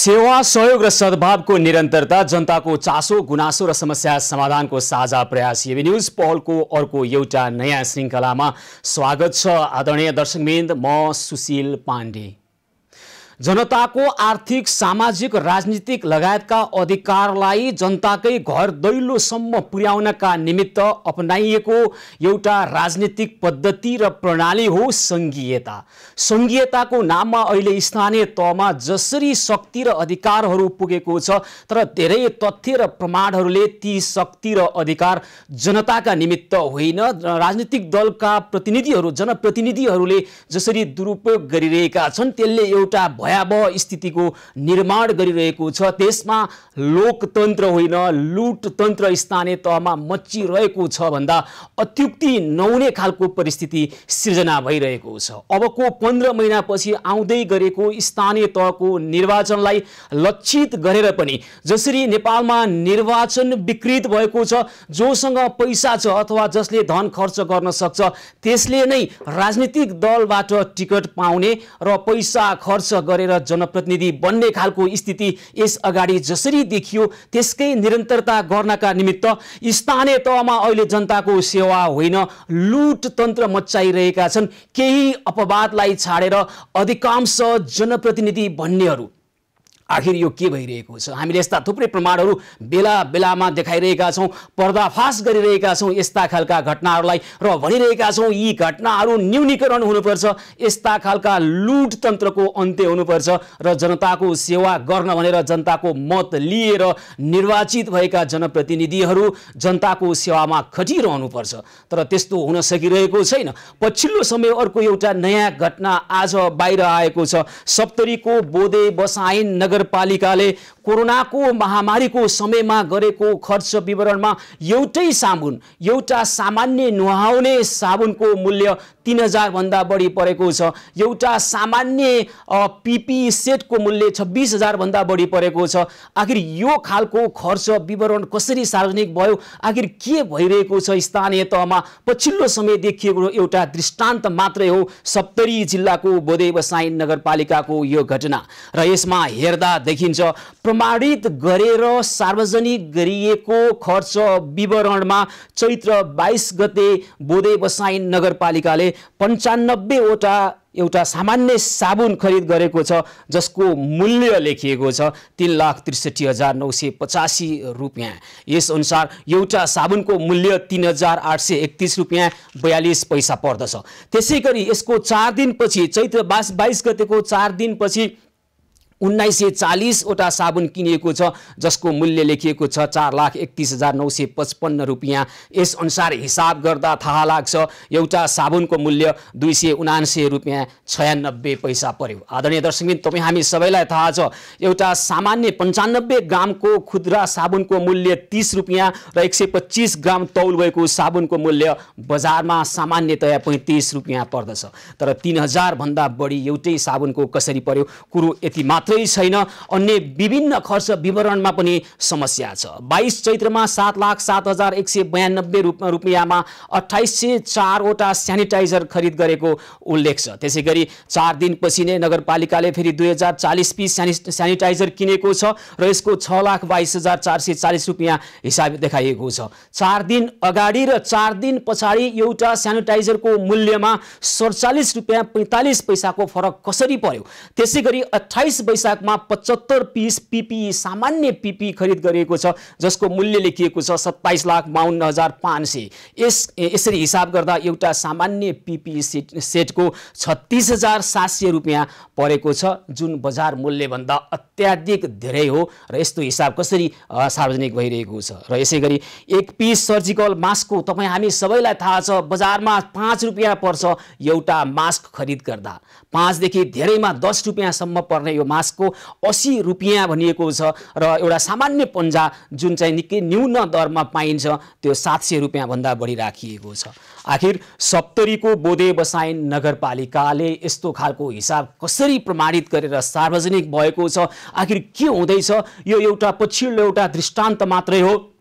सेवा सहयोग र सद्भावको निरन्तरता, जनताको चासो गुनासो र समस्या समाधानको साझा प्रयास एबी न्यूज पहलको अर्को एउटा नयाँ श्रृङ्खलामा स्वागत छ। आदरणीय दर्शकवृन्द, म सुशील पाण्डे। जनताको आर्थिक, सामाजिक, राजनीतिक लगायतका अधिकारलाई जनताकै घर दैलोसम्म पुर्याउनका निमित्त अपनाइएको एउटा राजनीतिक पद्धति र प्रणाली हो संघीयता। संघीयताको नाममा अहिले स्थानीय तहमा जसरी शक्ति र अधिकारहरू पुगेको छ, तर धेरै तथ्य र प्रमाणहरूले ती शक्ति र अधिकार जनताका निमित्त होइन, राजनीतिक दलका प्रतिनिधिहरू, जनप्रतिनिधिहरूले जसरी दुरुपयोग गरिरहेका छन्, त्यसले एउटा भयावह स्थितिको निर्माण गरिरहेको छ। त्यसमा लोकतन्त्र होइन, लुटतन्त्र स्थानीय तहमा मच्चिरहेको छ भन्दा अत्युक्ति नहुने खालको परिस्थिति सिर्जना भइरहेको छ। अबको 15 महिनापछि आउँदै गरेको स्थानीय तहको निर्वाचनलाई लक्षित गरेर पनि जसरी नेपालमा निर्वाचन विकृत भएको छ, जोसँग पैसा छ अथवा जसले धन खर्च गर्न सक्छ त्यसले नै राजनीतिक दलबाट टिकट पाउने र पैसा खर्च गरेर जनप्रतिनिधि बन्ने खालको स्थिति यस अगाडि जसरी देखियो त्यसकै निरन्तरता गर्नका निमित्त स्थानीय तहमा अहिले जनताको सेवा होइन, लुटतन्त्र मच्चाइरहेका छन्। केही अपवादलाई छाडेर अधिकांश जनप्रतिनिधि बन्नेहरू आखिर यो के भइरहेको छ? हामीले यस्ता थुप्रै प्रमाणहरू बेला बेलामा देखाइरहेका छौँ, पर्दाफास गरिरहेका छौँ यस्ता खालका घटनाहरूलाई र भनिरहेका छौँ यी घटनाहरू न्यूनीकरण हुनुपर्छ, यस्ता खालका लुटतन्त्रको अन्त्य हुनुपर्छ र जनताको सेवा गर्न भनेर जनताको मत लिएर निर्वाचित भएका जनप्रतिनिधिहरू जनताको सेवामा खटिरहनुपर्छ। तर त्यस्तो हुन सकिरहेको छैन। पछिल्लो समय अर्को एउटा नयाँ घटना आज बाहिर आएको छ। सप्तरीको बोदे बसाइन् नगरपालिकाले कोरोनाको महामारीको समयमा गरेको खर्च विवरणमा एउटै साबुन, एउटा सामान्य नुहाउने साबुनको मूल्य 3000 भन्दा बढी परेको छ। एउटा सामान्य पिपी सेटको मूल्य 26000 भन्दा बढी परेको छ। आखिर यो खालको खर्च विवरण कसरी सार्वजनिक भयो? आखिर के भइरहेको छ स्थानीय तहमा? पछिल्लो समय देखिएको एउटा दृष्टान्त मात्रै हो सप्तरी जिल्लाको बोदे बसाइन् नगरपालिकाको यो घटना। र यसमा हेर्दा देखिन्छ प्रमाणित गरेर सार्वजनिक गरिएको खर्च विवरणमा चैत्र 22 गते बोदे बसाइन् नगरपालिकाले 95 वटा एउटा सामान्य साबुन खरिद गरेको छ, जसको मूल्य लेखिएको छ 3,63,985 रुपियाँ। यस अनुसार एउटा साबुनको मूल्य 3,831 रुपियाँ 42 पैसा पर्दछ। त्यसै गरी यसको 4 दिनपछि चैत्र 22 गतेको 4 दिनपछि 1940 वटा साबुन किनिएको छ, जसको मूल्य लेखिएको छ 4,31,955 रुपियाँ। यस अनुसार हिसाब गर्दा थाहा लाग्छ एउटा साबुनको मूल्य 279 रुपियाँ 96 पैसा पर्यो। आदरणीय दर्शकवृन्द, तपाईँ हामी सबैलाई थाहा छ एउटा सामान्य 95 ग्रामको खुद्रा साबुनको मूल्य 30 रुपियाँ र 125 ग्राम तौल भएको साबुनको मूल्य बजारमा सामान्यतया 35 रुपियाँ पर्दछ। तर 3000 भन्दा बढी एउटै साबुनको कसरी पर्यो? कुरो यति मात्रै छैन, अन्य विभिन्न खर्च विवरणमा पनि समस्या छ। 22 चैत्रमा 7,07,192 रुपियाँमा 2804 वटा स्यानिटाइजर खरिद गरेको उल्लेख छ। त्यसै गरी 4 दिनपछि नै नगरपालिकाले फेरि 2040 पिस स्यानिटाइजर किनेको छ र यसको 6,22,440 रुपियाँ हिसाब देखाइएको छ। 4 दिन अगाडि र 4 दिन पछाडि एउटा स्यानिटाइजरको मूल्यमा 47 रुपियाँ 45 पैसाको फरक कसरी पर्यो? त्यसै गरी 28 वैशाखमा 75 पिस पिपी सामान्य पिपी खरिद गरिएको छ, जसको मूल्य लेखिएको छ 27,52,500। यसरी हिसाब गर्दा एउटा सामान्य पिपी सेटको 36,700 रुपियाँ परेको छ, जुन बजार मूल्यभन्दा अत्याधिक धेरै हो। र यस्तो हिसाब कसरी सार्वजनिक भइरहेको छ? र यसै गरी 1 पिस सर्जिकल मास्कको तपाईँ हामी सबैलाई थाहा छ बजारमा 5 रुपियाँ पर्छ एउटा मास्क खरिद गर्दा। 5 देखि धेरैमा 10 रुपियाँसम्म पर्ने यो मास्कको 80 रुपियाँ भनिएको छ र एउटा सामान्य पन्जा जुन चाहिँ निकै न्यून दरमा पाइन्छ त्यो 700 रुपियाँ भन्दा बढी राखिएको छ। आखिर सप्तरीको बोदे बसाइन् नगरपालिकाले यस्तो खालको हिसाब कसरी प्रमाणित गरेर सार्वजनिक भएको छ? आखिर के हुँदैछ? यो एउटा पछिल्लो एउटा दृष्टान्त मात्रै हो।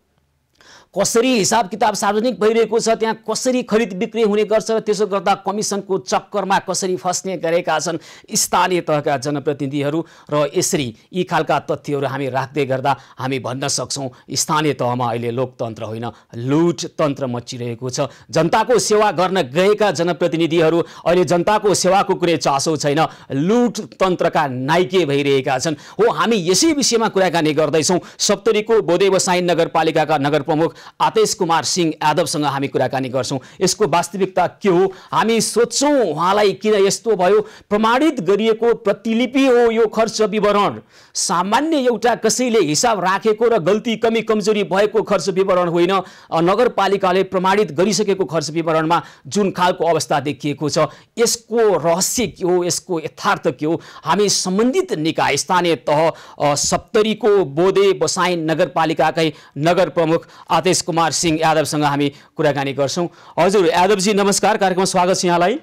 कसरी हिसाब किताब सार्वजनिक भइरहेको छ, त्यहाँ कसरी खरिद बिक्री हुने गर्छ र त्यसो गर्दा कमिसनको चक्करमा कसरी फस्ने गरेका छन् स्थानीय तहका जनप्रतिनिधिहरू। र यसरी यी खालका तथ्यहरू हामी राख्दै गर्दा हामी भन्न सक्छौँ स्थानीय तहमा अहिले लोकतन्त्र होइन, लुटतन्त्र मचिरहेको छ। जनताको सेवा गर्न गएका जनप्रतिनिधिहरू अहिले जनताको सेवाको कुनै चासो छैन, लुटतन्त्रका नाइके भइरहेका छन्। हो, हामी यसै विषयमा कुराकानी गर्दैछौँ। सप्तरीको बोधे बसाइँ नगरपालिकाका नगर प्रमुख आतेश कुमार सिंह यादवसँग हामी कुराकानी गर्छौँ। यसको वास्तविकता के हो, हामी सोध्छौँ उहाँलाई किन यस्तो भयो। प्रमाणित गरिएको प्रतिलिपि हो यो खर्च विवरण, सामान्य एउटा कसैले हिसाब राखेको र गल्ती कमी कमजोरी भएको खर्च विवरण होइन। नगरपालिकाले प्रमाणित गरिसकेको खर्च विवरणमा जुन खालको अवस्था देखिएको छ, यसको रहस्य के हो, यसको यथार्थ के हो, हामी सम्बन्धित निकाय स्थानीय तह सप्तरीको बोधे बसाइँ नगरपालिकाकै नगर प्रमुख आतेश कुमार सिंह यादवसँग हामी कुराकानी गर्छौँ। हजुर यादवजी नमस्कार, कार्यक्रममा स्वागत छ यहाँलाई।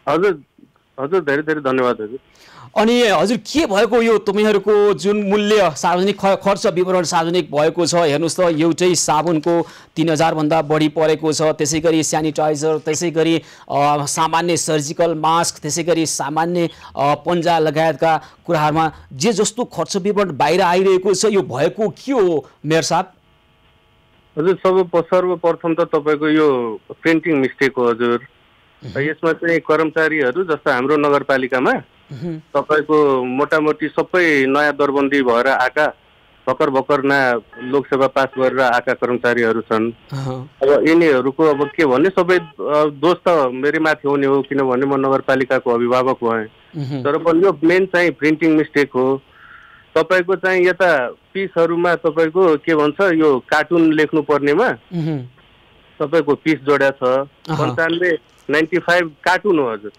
हजुर हजुर, धेरै धेरै धन्यवाद हजुर। अनि हजुर के भएको यो तपाईँहरूको जुन मूल्य सार्वजनिक खर्च विवरण सार्वजनिक भएको छ, हेर्नुहोस् त एउटै साबुनको 3000 भन्दा बढी परेको छ, त्यसै गरी स्यानिटाइजर, त्यसै गरी सामान्य सर्जिकल मास्क, त्यसै गरी सामान्य पन्जा लगायतका कुराहरूमा जे जस्तो खर्च विवरण बाहिर आइरहेको छ, यो भएको के हो मेयर साहब? हजुर सर्वप्रथम त तपाईँको यो प्रिन्टिङ मिस्टेक हो हजुर। यसमा चाहिँ कर्मचारीहरू जस्तो हाम्रो नगरपालिकामा तपाईँको मोटामोटी सबै नयाँ दरबन्दी भएर आएका भर्खर नयाँ लोकसेवा पास गरेर आएका कर्मचारीहरू छन्। अब यिनीहरूको अब के भन्ने, सबै दोष त मेरै माथि हुने हो किनभने म नगरपालिकाको अभिभावक भएँ। तर पनि यो मेन चाहिँ प्रिन्टिङ मिस्टेक हो। तपाईँको चाहिँ यता पिसहरूमा तपाईँको के भन्छ यो कार्टुन लेख्नु पर्नेमा तपाईँको पिस जोड्या छ 95 कार्टुन हो हजुर।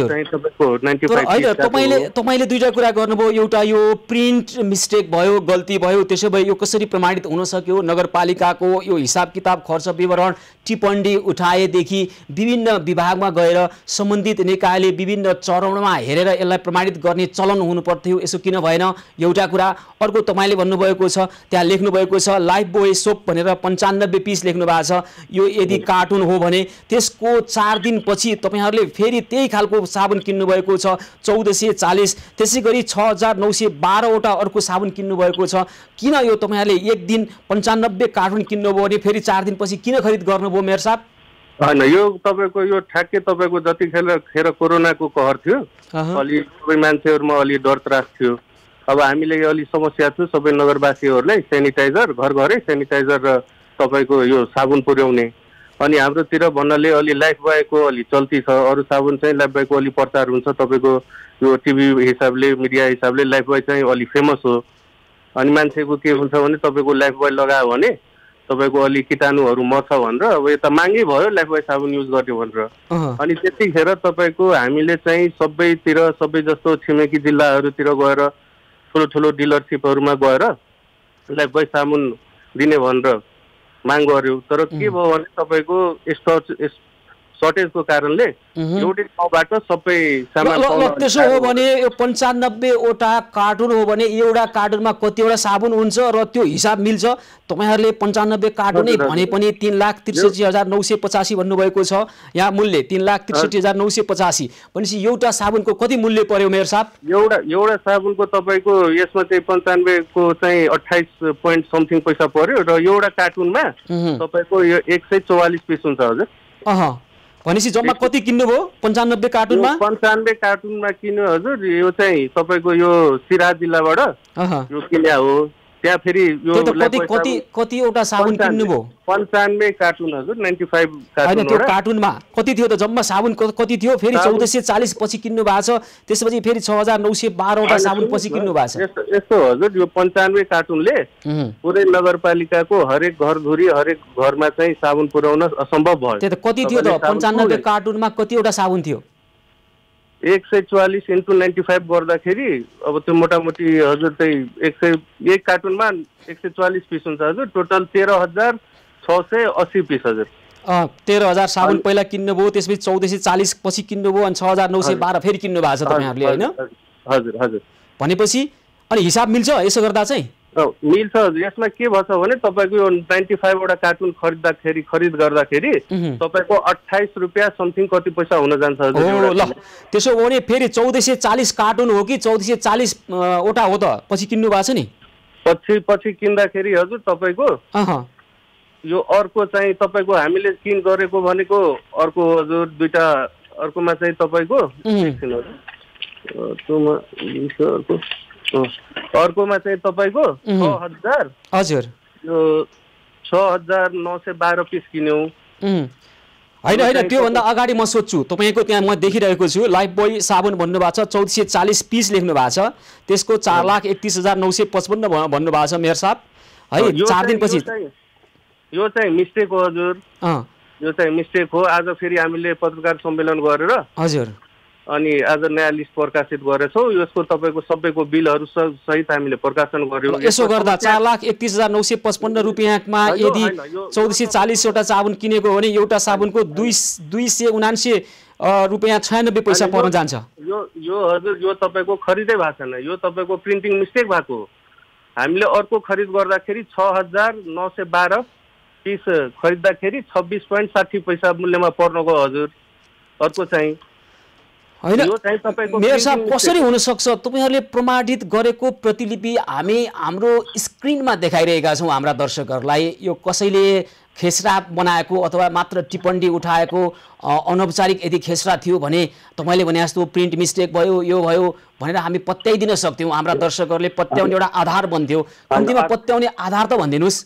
चाहिँ तपाईँको 95 तपाईँले दुईटा कुरा गर्नुभयो, एउटा यो प्रिन्ट मिस्टेक भयो, गल्ती भयो, त्यसो भए यो कसरी प्रमाणित हुन सक्यो? नगरपालिकाको यो हिसाब किताब खर्च विवरण टिप्पणी उठाएदेखि विभिन्न विभागमा गएर सम्बन्धित निकायले विभिन्न चरणमा हेरेर यसलाई प्रमाणित गर्ने चलन हुनु पर्थ्यो, यसो किन भएन? एउटा कुरा। अर्को तपाईँले भन्नुभएको छ त्यहाँ लेख्नुभएको छ लाइफ बोय सोप भनेर 95 पिस लेख्नु भएको छ। यो यदि कार्टुन हो भने त्यसको 4 दिनपछि तपाईँहरूले फेरि त्यही खालको साबुन किन्नुभएको छ 1440, त्यसै गरी 6912वटा अर्को साबुन किन्नुभएको छ। किन यो तपाईँहरूले एक दिन 95 कार्टुन किन्नुभयो भने फेरि 4 दिनपछि किन खरिद गर्नुभयो मेयर साहब? होइन, यो तपाईँको यो ठ्याक्कै तपाईँको जतिखेर कोरोनाको कहर थियो अलि सबै मान्छेहरूमा अलि डर त्रास थियो। अब हामीले अलि समस्या थियो सबै नगरवासीहरूलाई सेनिटाइजर घरै सेनिटाइजर र तपाईँको यो साबुन पुर्याउने। अनि हाम्रोतिर भन्नाले अलि लाइफ बोयको अलि चल्ती छ, अरू साबुन चाहिँ लाइफ बोयको अलि प्रचार हुन्छ। तपाईँको यो टिभी हिसाबले मिडिया हिसाबले लाइफ बोय चाहिँ अलि फेमस हो। अनि मान्छेको के हुन्छ भने तपाईँको लाइफ बोय लगायो भने तपाईँको अलि कीटाणुहरू मर्छ भनेर अब यता मागै भयो लाइफ बोय साबुन युज गर्ने भनेर। अनि त्यतिखेर तपाईँको हामीले चाहिँ सबैतिर सबै जस्तो छिमेकी जिल्लाहरूतिर गएर ठुलो डिलरसिपहरूमा गएर लाइफ बोय साबुन दिने भनेर माग गर्यो। तर के भयो भने तपाईँको सर्टेजको कारणले एउटै ठाउँबाट सबै सामान। त्यसो हो भने यो 95वटा कार्टुन हो भने एउटा कार्टुनमा कतिवटा साबुन हुन्छ र त्यो हिसाब मिल्छ? तपाईँहरूले 95 कार्टुनै भने पनि 3,63,985 भन्नुभएको छ, यहाँ मूल्य 3,63,985 भनेपछि एउटा साबुनको कति मूल्य पर्यो मेयर साहब? एउटा साबुनको तपाईँको यसमा चाहिँ 95 को चाहिँ 28 पोइन्ट समथिङ पैसा पर्यो र एउटा कार्टुनमा तपाईँको यो 144 पिस हुन्छ हजुर। भनेपछि जम्मा कति किन्नुभयो 95 कार्टुनमा? 95 कार्टुनमा किन्यो हजुर। यो चाहिँ तपाईँको यो सिराहा जिल्लाबाट यो किन्या हो। त्यहाँ फेरि यो कतिवटा साबुन किन्नुभयो? 95 कार्टुन हजुर, 95 कार्टुन। त्यो कार्टुनमा कति थियो त जम्मा साबुन कति थियो? फेरि 1440 पछि किन्नु भएको छ, त्यसपछि फेरि 6912वटा साबुन पछि किन्नु भएको छ। यस्तो हजुर, यो 95 कार्टुनले पुरै नगरपालिकाको हरेक घरधुरी हरेक घरमा चाहिँ साबुन पुर्याउन असम्भव भयो। त्यो त कति थियो त 95 कार्टुनमा कतिवटा साबुन थियो? 144 × 95 गर्दाखेरि अब त्यो मोटामोटी हजुर चाहिँ 101 कार्टुनमा 144 पिस हुन्छ हजुर। टोटल 13,680 पिस हजुर। 13,000 साबुन पहिला किन्नुभयो, त्यसपछि 1440 पछि किन्नुभयो अनि 6,912 फेरि किन्नु भएको छ तपाईँहरूले होइन? हजुर हजुर। भनेपछि अनि हिसाब मिल्छ यसो गर्दा चाहिँ? मिल्छ हजुर। यसमा के भन्छ भने तपाईँको यो 95 वटा कार्टुन खरिद गर्दाखेरि तपाईँको 28 रुपियाँ समथिङ कति पैसा हुन जान्छ हजुर। ल त्यसो हो भने फेरि 1440 कार्टुन हो कि 1440 वटा हो त पछि किन्नु भएको छ नि? पछि किन्दाखेरि हजुर तपाईँको यो अर्को चाहिँ तपाईँको हामीले किन गरेको भनेको अर्को हजुर दुईटा अर्कोमा चाहिँ तपाईँको अर्कोमा चाहिँ तपाईँको 6000 हजुर यो 6912 पिस किन्यौँ। होइन त्योभन्दा अगाडि म सोध्छु तपाईँको त्यहाँ म देखिरहेको छु लाइफ बोय साबुन भन्नुभएको छ 1440 पिस लेख्नु भएको छ, त्यसको 4,31,955 भन्नुभएको छ मेयर साहब है। 4 दिनपछि यो चाहिँ मिस्टेक हो हजुर, यो चाहिँ मिस्टेक हो। आज फेरि हामीले पत्रकार सम्मेलन गरेर हजुर अनि आज नयाँ लिस्ट प्रकाशित गरेछौँ। यसको तपाईँको सबैको बिलहरू सहित हामीले प्रकाशन गर्यौँ। यसो गर्दा 4,31,955 रुपियाँमा यदि 1440 वटा साबुन किनेको हो भने एउटा साबुनको 279 रुपियाँ 96 पैसा पर्न जान्छ। यो हजुर यो तपाईँको खरिदै भएको छैन, यो तपाईँको प्रिन्टिङ मिस्टेक भएको। हामीले अर्को खरिद गर्दाखेरि 6,912 पिस खरिद्दाखेरि 26.60 पैसा मूल्यमा पर्नको हजुर। अर्को चाहिँ होइन मेयर साहब कसरी हुनसक्छ? तपाईँहरूले प्रमाणित गरेको प्रतिलिपि हामी हाम्रो स्क्रिनमा देखाइरहेका छौँ हाम्रा दर्शकहरूलाई। यो कसैले खेसरा बनाएको अथवा मात्र टिप्पणी उठाएको अनौपचारिक यदि खेसरा थियो भने तपाईँले भने जस्तो प्रिन्ट मिस्टेक भयो यो भयो भनेर हामी पत्याइदिन सक्थ्यौँ, हाम्रा दर्शकहरूले पत्याउने एउटा आधार बन्थ्यो। कम्तीमा पत्याउने आधार त भनिदिनुहोस्।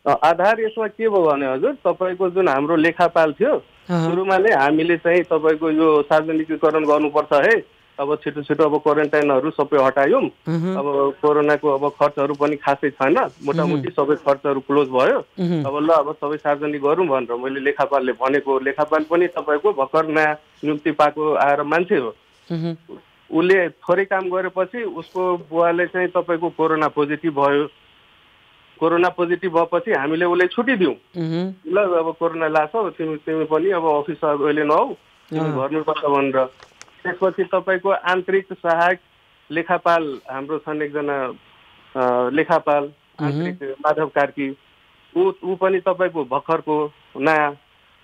आधार यसमा के भयो भने हजुर तपाईँको जुन हाम्रो लेखापाल थियो सुरुमा नै हामीले चाहिँ तपाईँको यो सार्वजनिकीकरण गर्नुपर्छ है, अब छिटो छिटो अब क्वारेन्टाइनहरू सबै हटायौँ। अब कोरोनाको अब खर्चहरू पनि खासै छैन, मोटामोटी सबै खर्चहरू क्लोज भयो। अब ल अब सबै सार्वजनिक गरौँ भनेर मैले लेखापालले भनेको। लेखापाल पनि तपाईँको भर्खर नयाँ नियुक्ति पाएको आएर मान्छे हो। उसले थोरै काम गरेपछि उसको बुवाले चाहिँ तपाईँको कोरोना पोजिटिभ भयो। कोरोना पोजिटिभ भएपछि हामीले उसलाई छुट्टी दियौँ। ल अब कोरोना लाग्छ तिमी पनि अब अफिस अहिले नआऊ, तिमी गर्नुपर्छ भनेर। त्यसपछि तपाईँको आन्तरिक सहायक लेखापाल हाम्रो छन् एकजना लेखापाल आन्तरिक माधव कार्की, ऊ पनि तपाईँको भर्खरको नयाँ।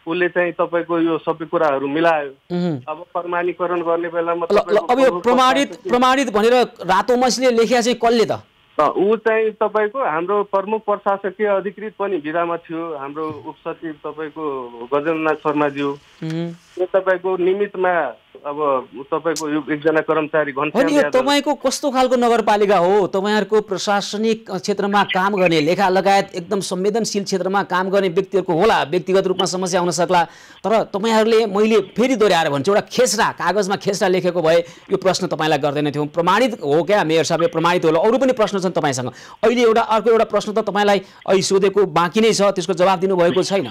उसले चाहिँ तपाईँको यो सबै कुराहरू मिलायो। अब प्रमाणीकरण गर्ने बेलामा अब यो प्रमाणित भनेर रातो मसीले लेखेको चाहिँ कसले त? ऊ चाहिँ तपाईँको हाम्रो प्रमुख प्रशासकीय अधिकृत पनि बिदामा थियो, हाम्रो उपसचिव तपाईँको गजेन्द्रनाथ शर्माज्यू। यो तपाईँको निमित्तमा अब तपाईँको एकजना कर्मचारी घनश्याम। तपाईँको कस्तो खालको नगरपालिका हो? तपाईँहरूको प्रशासनिक क्षेत्रमा काम गर्ने लेखा लगायत एकदम संवेदनशील क्षेत्रमा काम गर्ने व्यक्तिहरूको होला व्यक्तिगत रूपमा समस्या हुन सक्ला, तर तपाईँहरूले मैले फेरि दोहोऱ्याएर भन्छु एउटा खेसरा कागजमा खेसरा लेखेको भए यो प्रश्न तपाईँलाई गर्दैन थियौँ। प्रमाणित हो क्या मेयर साहब? प्रमाणित होला। अरू पनि प्रश्न छन् तपाईँसँग। अहिले अर्को एउटा प्रश्न त तपाईँलाई अहिले सोधेको बाँकी नै छ, त्यसको जवाब दिनुभएको छैन।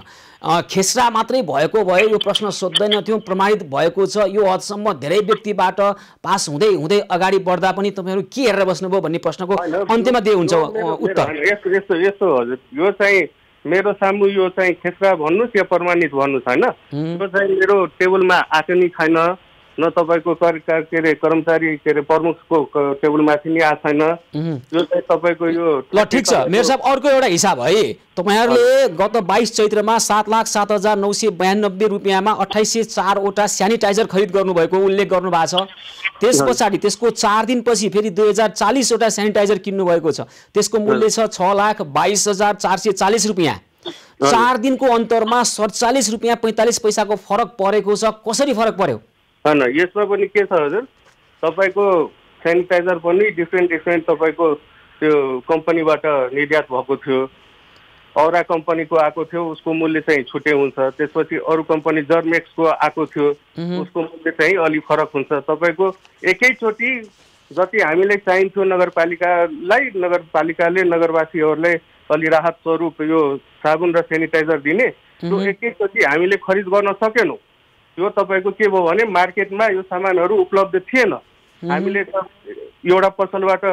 खेसरा मात्रै भएको भए यो प्रश्न सोध्दैन थियौँ। प्रमाणित भएको छ, यो हदसम्म धेरै व्यक्तिबाट पास हुँदै हुँदै अगाडि बढ्दा पनि तपाईँहरू के हेरेर बस्नुभयो भन्ने प्रश्नको अन्त्यमा दिए हुन्छ उत्तर। यस्तो हजुर, यो चाहिँ मेरो सामु यो चाहिँ खेसरा भन्नुहोस् या प्रमाणित भन्नुहोस् होइन, यो चाहिँ मेरो टेबलमा आएको नि छैन, न तपाईँको के अरे कर्मचारी के अरे प्रमुखको टेबलमाथि नि आएको छैन। यो चाहिँ तपाईँको यो ल ठिक छ मेयर साहब। अर्को एउटा हिसाब है, तपाईँहरूले गत 22 चैत्रमा 7,07,992 रुपियाँमा 2804 वटा सेनिटाइजर खरिद गर्नुभएको उल्लेख गर्नुभएको छ। त्यस पछाडि त्यसको 4 दिनपछि फेरि 2040 वटा सेनिटाइजर किन्नुभएको छ, त्यसको मूल्य छ 6,22,440 रुपियाँ। 4 दिनको अन्तरमा 47 रुपियाँ 45 पैसाको फरक परेको छ। कसरी फरक पर्यो? होइन यसमा पनि के छ हजुर, तपाईँको सेनिटाइजर पनि डिफ्रेन्ट तपाईँको त्यो कम्पनीबाट निर्यात भएको थियो। औरा कम्पनीको आएको थियो, उसको मूल्य चाहिँ छुट्टै हुन्छ। त्यसपछि अरू कम्पनी जर्मेक्सको आएको थियो, उसको मूल्य चाहिँ अलिक फरक हुन्छ। तपाईँको एकैचोटि जति हामीलाई चाहिन्थ्यो नगरपालिकालाई, नगरपालिकाले नगरवासीहरूलाई अलि राहत स्वरूप यो साबुन र सेनिटाइजर दिने, त्यो एकैचोटि हामीले खरिद गर्न सकेनौँ। यो तपाईँको के भयो भने मार्केटमा यो सामानहरू उपलब्ध थिएन। हामीले एउटा पसलबाट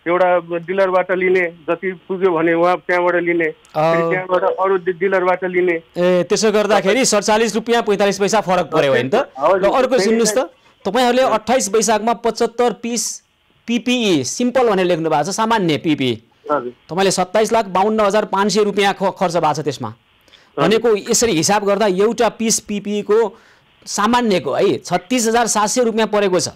एउटा डिलरबाट लिने, जति पुग्यो भने उहाँ त्यहाँबाट लिने, त्यहाँबाट अरू डिलरबाट लिने। त्यसो गर्दाखेरि 47 रुपियाँ 45 पैसा फरक पर्यो होइन त? र अर्को सुन्नुहोस् त, तपाईँहरूले 28 वैशाखमा 75 पिस पिपिई सिम्पल भनेर लेख्नु भएको छ, सामान्य पिपिई। तपाईँले 27,52,500 रुपियाँ खर्च भएको छ त्यसमा भनेको यसरी हिसाब गर्दा एउटा पिस पिपिईको सामान्यको है 36,700 रुपियाँ परेको छ।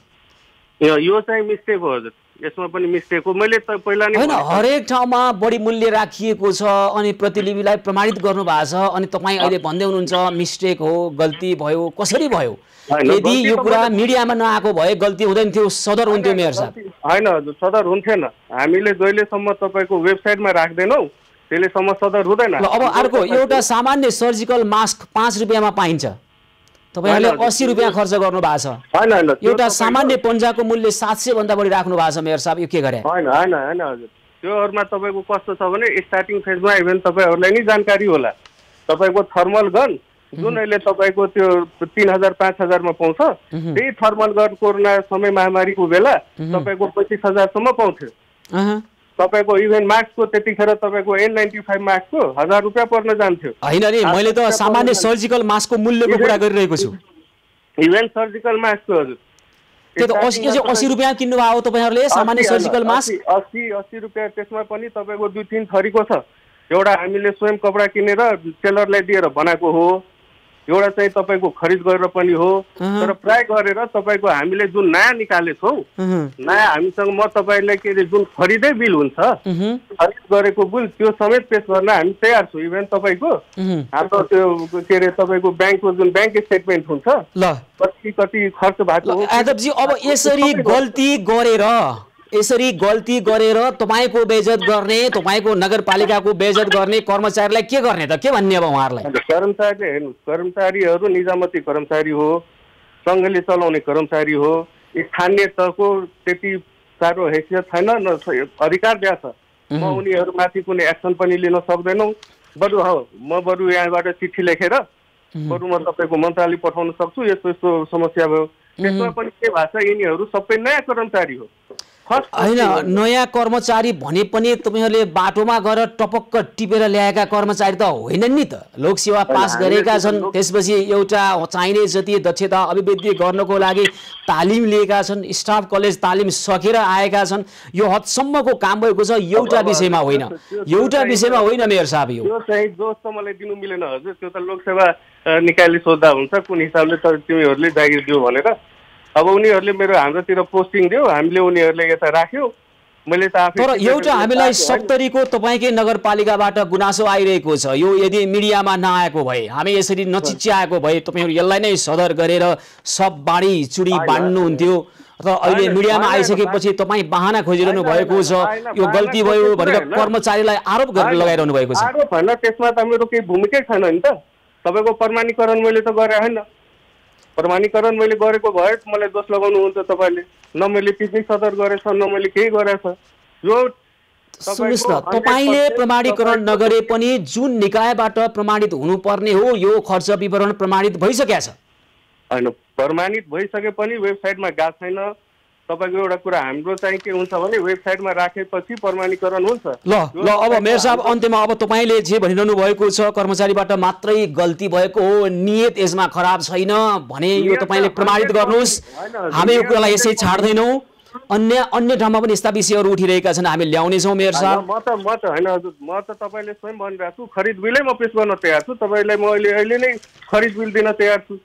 यो चाहिँ मिस्टेक हो हजुर, यसमा पनि मिस्टेक हो। मैले त पहिला नै हैन, हरेक ठाउँमा बढी मूल्य राखिएको छ अनि प्रतिलिपिलाई प्रमाणित गर्नु भएको छ अनि तपाईँ अहिले भन्दै हुनुहुन्छ मिस्टेक हो, गल्ती भयो, कसरी भयो? यदि यो कुरा मिडियामा नआएको भए गल्ती हुँदैन थियो, सदर हुन्थ्यो मेयर साहब। हैन हजुर, सदर हुन्थेन। हामीले जहिलेसम्म तपाईँको वेबसाइटमा राख्दैनौ त्यसलेसम्म सदर हुँदैन। अब अर्को एउटा सामान्य सर्जिकल मास्क 5 रुपियाँमा पाइन्छ, तपाईहरुले 80 रुपियाँ खर्च गर्नु भएको छ। हैन हैन, एउटा सामान्य पन्जाको मूल्य 700 भन्दा बढी राख्नु भएको छ मेयर साहब, यो के गरे? हैन हैन हैन हजुर, त्योहरुमा तपाईको कस्तो छ भने स्टार्टिङ फेजमा इभन तपाईहरुलाई नि जानकारी होला। तपाईको थर्मल गन जुन अहिले तपाईको त्यो 3000 5000 मा पाउँछ, त्यही थर्मल गन कोरोना समय महामारीको बेला तपाईको 25000 सम्म पाउँथ्यो। तपाईको इभन मास्कको त्यतिखेर तपाईको N95 मास्कको 1000 रुपैयाँ पर्न जान्थ्यो। हैन नि, मैले त सामान्य सर्जिकल मास्कको मूल्यको कुरा गरिरहेको छु। इभन सर्जिकल मास्कको हजुर त्यो त 80 रुपियाँ किन्नु भयो हो तपाईहरुले सामान्य सर्जिकल मास्क? 80 रुपियाँ। त्यसमा पनि तपाईको 2-3 थरीको छ। एउटा हामीले स्वयं कपडा किनेर टेलरलाई दिएर बनाएको हो, एउटा चाहिँ तपाईको खरिद गरेर पनि हो। तर प्राय गरेर तपाईको हामीले जुन नयाँ निकालेछौँ, नयाँ हामीसँग म तपाईलाई के रे जुन खरिदै बिल हुन्छ, खरिद गरेको बिल त्यो समेत पेश गर्न हामी तयार छौँ। इभन तपाईको हाम्रो त्यो के रे तपाईको ब्याङ्कको जुन ब्याङ्क स्टेटमेन्ट हुन्छ, ल कति खर्च भएको हो। यादवजी, अब यसरी गल्ती गरेर तपाईको बेइज्जत गर्ने, तपाईको नगरपालिकाको बेइज्जत गर्ने कर्मचारीलाई के गर्ने त? के भन्ने अब उहाँहरुलाई? कर्मचारी हेर्नु, कर्मचारीहरु निजामती कर्मचारी हो, संघले चलाउने कर्मचारी हो, स्थानीय तहको त्यति साह्रो हैसियत छैन, अधिकार दिया छ। म उनीहरुमाथि कुनै एक्सन पनि लिन सक्दैनौ। बरु यहाँबाट चिठी लेखेर बरु म तपाईको मन्त्रालय पठाउन सक्छु, यस्तो समस्या भयो। त्यसमा पनि के भएको छ, यिनीहरु सबै नयाँ कर्मचारी हो। हैन, नयाँ कर्मचारी भने पनि तपाईहरुले बाटोमा गएर टपक्क टिपेर ल्याएका कर्मचारी त होइनन् नि त। लोकसेवा पास गरेका छन्, त्यसपछि एउटा चाहिने जति दक्षता अभिवृद्धि गर्नको लागि तालिम लिएका छन्, स्टाफ कलेज तालिम सकेर आएका छन्। यो हदसम्मको काम भएको छ, एउटा विषयमा होइन, एउटा विषयमा होइन मेयर साहब। यो चाहिँ जोस त मलाई दिनु मिलेन हजुर, त्यो त लोकसेवा निकायले सोध्दा हुन्छ कुन हिसाबले तिमीहरुले जागिर दियो भनेर। अब उनीहरुले मेरो हाम्रोतिर पोस्टिङ दियो, हामीले उनीहरुले यता राख्यो। मैले त आफै तर एउटा हामीलाई 70 को तपाईकै नगरपालिकाबाट गुनासो आइरहेको छ। यो यदि मिडियामा नआएको भए, हामी यसरी नचिच्याएको भए तपाईहरु यसलाई नै सदर गरेर सब बाडी चुडी बाँड्नु हुन्थ्यो। र अहिले मिडियामा आइसकेपछि तपाई बहाना खोजिरहनु भएको छ, यो गल्ती भयो भनेर कर्मचारीलाई आरोप गरेर लगाइरहनु भएको छ। आरोप हैन, त्यसमा त मेरो केही भूमिकै छैन नि त। तपाईको प्रमाणीकरण मैले त गरे हैन। प्रमाणीकरण मैले गरेको भए मलाई दोष लगाउनुहुन्छ तपाईले। न मैले पिकनिक सदर गरेछ, न मैले केही गरेछ। यो सुन्नुस् न, तपाईले प्रमाणीकरण नगरे पनि जुन निकायबाट प्रमाणित हुनुपर्ने हो यो खर्च विवरण प्रमाणित भइसकेको छ। हैन, प्रमाणित भइसके पनि वेबसाइटमा गएको छैन। तपाईको एउटा कुरा हाम्रो चाहिँ के हुन्छ भने वेबसाइटमा राखेपछि प्रमाणीकरण हुन्छ। ल अब मेयर साहब अन्त्यमा अब तपाईले जे भनिरहनु भएको छ कर्मचारीबाट मात्रै गल्ती भएको हो, नियत यसमा खराब छैन भने यो तपाईले प्रमाणित गर्नुस्। हामी यो कुरालाई यसै छाड्दैनौँ। अन्य ठाउँमा पनि यस्ता विषयहरू उठिरहेका छन्, हामी ल्याउने छौँ मेयर साहब। म त हैन हजुर, म त तपाईले स्वयं भनिरहेको छु, खरिद बिलै म पेश गर्न तयार छु। तपाईलाई म अहिले नै खरिद बिल दिन तयार छु।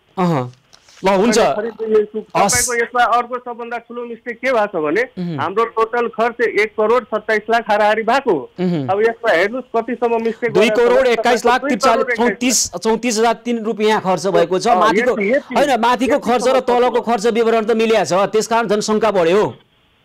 ल हुन्छ। तपाईको यसमा अर्को सबभन्दा ठुलो मिस्टेक के भएको छ भने हाम्रो टोटल खर्च 1,27,00,000 हाराहारी भएको हो। अब यसमा हेर्नुस् कतिसम्म मिस्टेक। 2,21,34,34,003 रुपियाँ खर्च भएको छ। माथिको हैन, माथिको खर्च र तलको खर्च विवरण त मिलिया छ, त्यसकारण जनसङ्ख्या बढ्यो।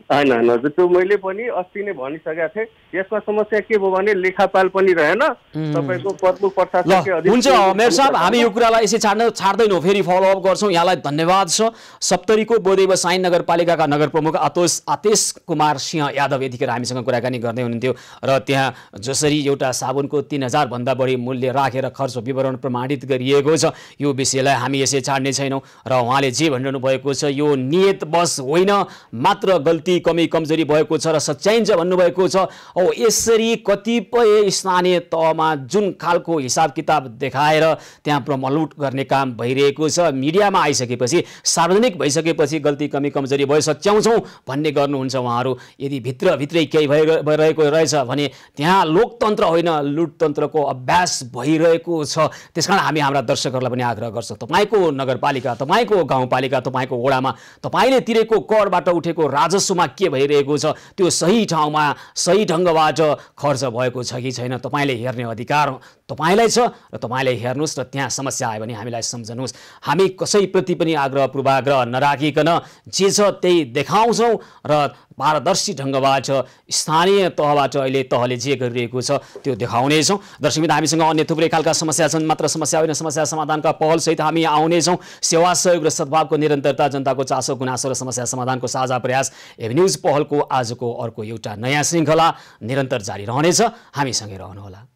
हैन हैन हजुर, त्यो मैले पनि अस्ति नै भनिसकेको थिएँ। यसमा समस्या के भयो भने लेखापाल पनि रहेन, तपाईको प्रमुख प्रशासकीय अधिकारी। हुन्छ मेयर साहब, हामी यो कुरालाई यसै छाड्दैनौँ, फेरि फलोअप गर्छौँ। यहाँलाई धन्यवाद छ। 70 को बोदेव साइन नगरपालिकाका नगर प्रमुख आतेश कुमार सिंह यादव यतिखेर हामीसँग कुराकानी गर्दै हुनुहुन्थ्यो। र त्यहाँ जसरी एउटा साबुनको 3000 भन्दा बढी मूल्य राखेर खर्च विवरण प्रमाणित गरिएको छ, यो विषयलाई हामी यसै छाड्ने छैनौँ। र उहाँले जे भनिरहनु भएको छ यो नियत बस होइन, मात्र गल्ती गल्ती कमी कमजोरी भएको छ र सच्याइन्छ भन्नुभएको छ। औ यसरी कतिपय स्थानीय तहमा जुन खालको हिसाब किताब देखाएर त्यहाँ प्रमलुट गर्ने काम भइरहेको छ, मिडियामा आइसकेपछि सार्वजनिक भइसकेपछि गल्ती कमी कमजोरी भयो सच्याउँछौँ भन्ने गर्नुहुन्छ उहाँहरू। यदि भित्रभित्रै केही भइरहेको रहेछ भने त्यहाँ लोकतन्त्र होइन लुटतन्त्रको अभ्यास भइरहेको छ। त्यसकारण हामी हाम्रा दर्शकहरूलाई पनि आग्रह गर्छौँ, तपाईँको नगरपालिका, तपाईँको गाउँपालिका, तपाईँको वडामा तपाईँले तिरेको करबाट उठेको राजस्वमा के भइरहेको छ, त्यो सही ठाउँमा सही ढङ्गबाट खर्च भएको छ कि छैन तपाईँले हेर्ने अधिकार तपाईँलाई छ र तपाईँले हेर्नुहोस् र त्यहाँ समस्या आयो भने हामीलाई सम्झनुहोस्। हामी कसैप्रति पनि आग्रह पूर्वाग्रह नराखिकन जे छ त्यही देखाउँछौँ र पारदर्शी ढङ्गबाट स्थानीय तहबाट अहिले तहले जे गरिरहेको छ त्यो देखाउनेछौँ। दर्शकबिन हामीसँग अन्य थुप्रै खालका समस्या छन्, मात्र समस्या होइन समस्या समाधानका पहलसहित हामी आउनेछौँ। सेवा सहयोग र सद्भावको निरन्तरता, जनताको चासो गुनासो र समस्या समाधानको साझा प्रयास एभेन्यूज पहलको आजको अर्को एउटा नयाँ श्रृङ्खला निरन्तर जारी रहनेछ। हामीसँगै रहनुहोला।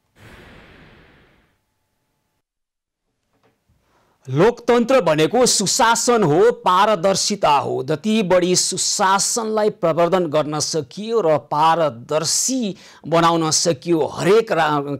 लोकतन्त्र भनेको सुशासन हो, पारदर्शिता हो। जति बढी सुशासनलाई प्रवर्धन गर्न सकियो र पारदर्शी बनाउन सकियो हरेक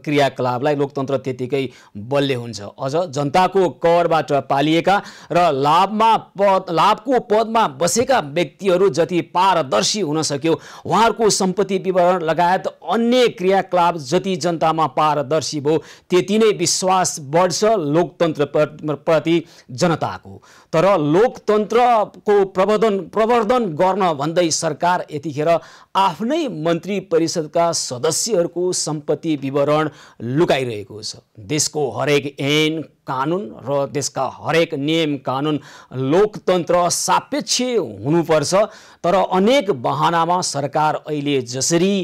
क्रियाकलापलाई, लोकतन्त्र त्यतिकै बलियो हुन्छ। अझ जनताको करबाट पालिएका र लाभको पदमा बसेका व्यक्तिहरू जति पारदर्शी हुन सक्यो, उहाँहरूको सम्पत्ति विवरण लगायत अन्य क्रियाकलाप जति जनतामा पारदर्शी भयो, त्यति नै विश्वास बढ्छ लोकतन्त्र जनताको। तर लोकतन्त्रको प्रवर्धन गर्न भन्दै सरकार यतिखेर आफ्नै मन्त्री परिषदका सदस्यहरूको सम्पत्ति विवरण लुकाइरहेको छ। देशको हरेक ऐन कानुन र देशका हरेक नियम कानुन लोकतन्त्र सापेक्ष हुनुपर्छ, तर अनेक बहानामा सरकार अहिले जसरी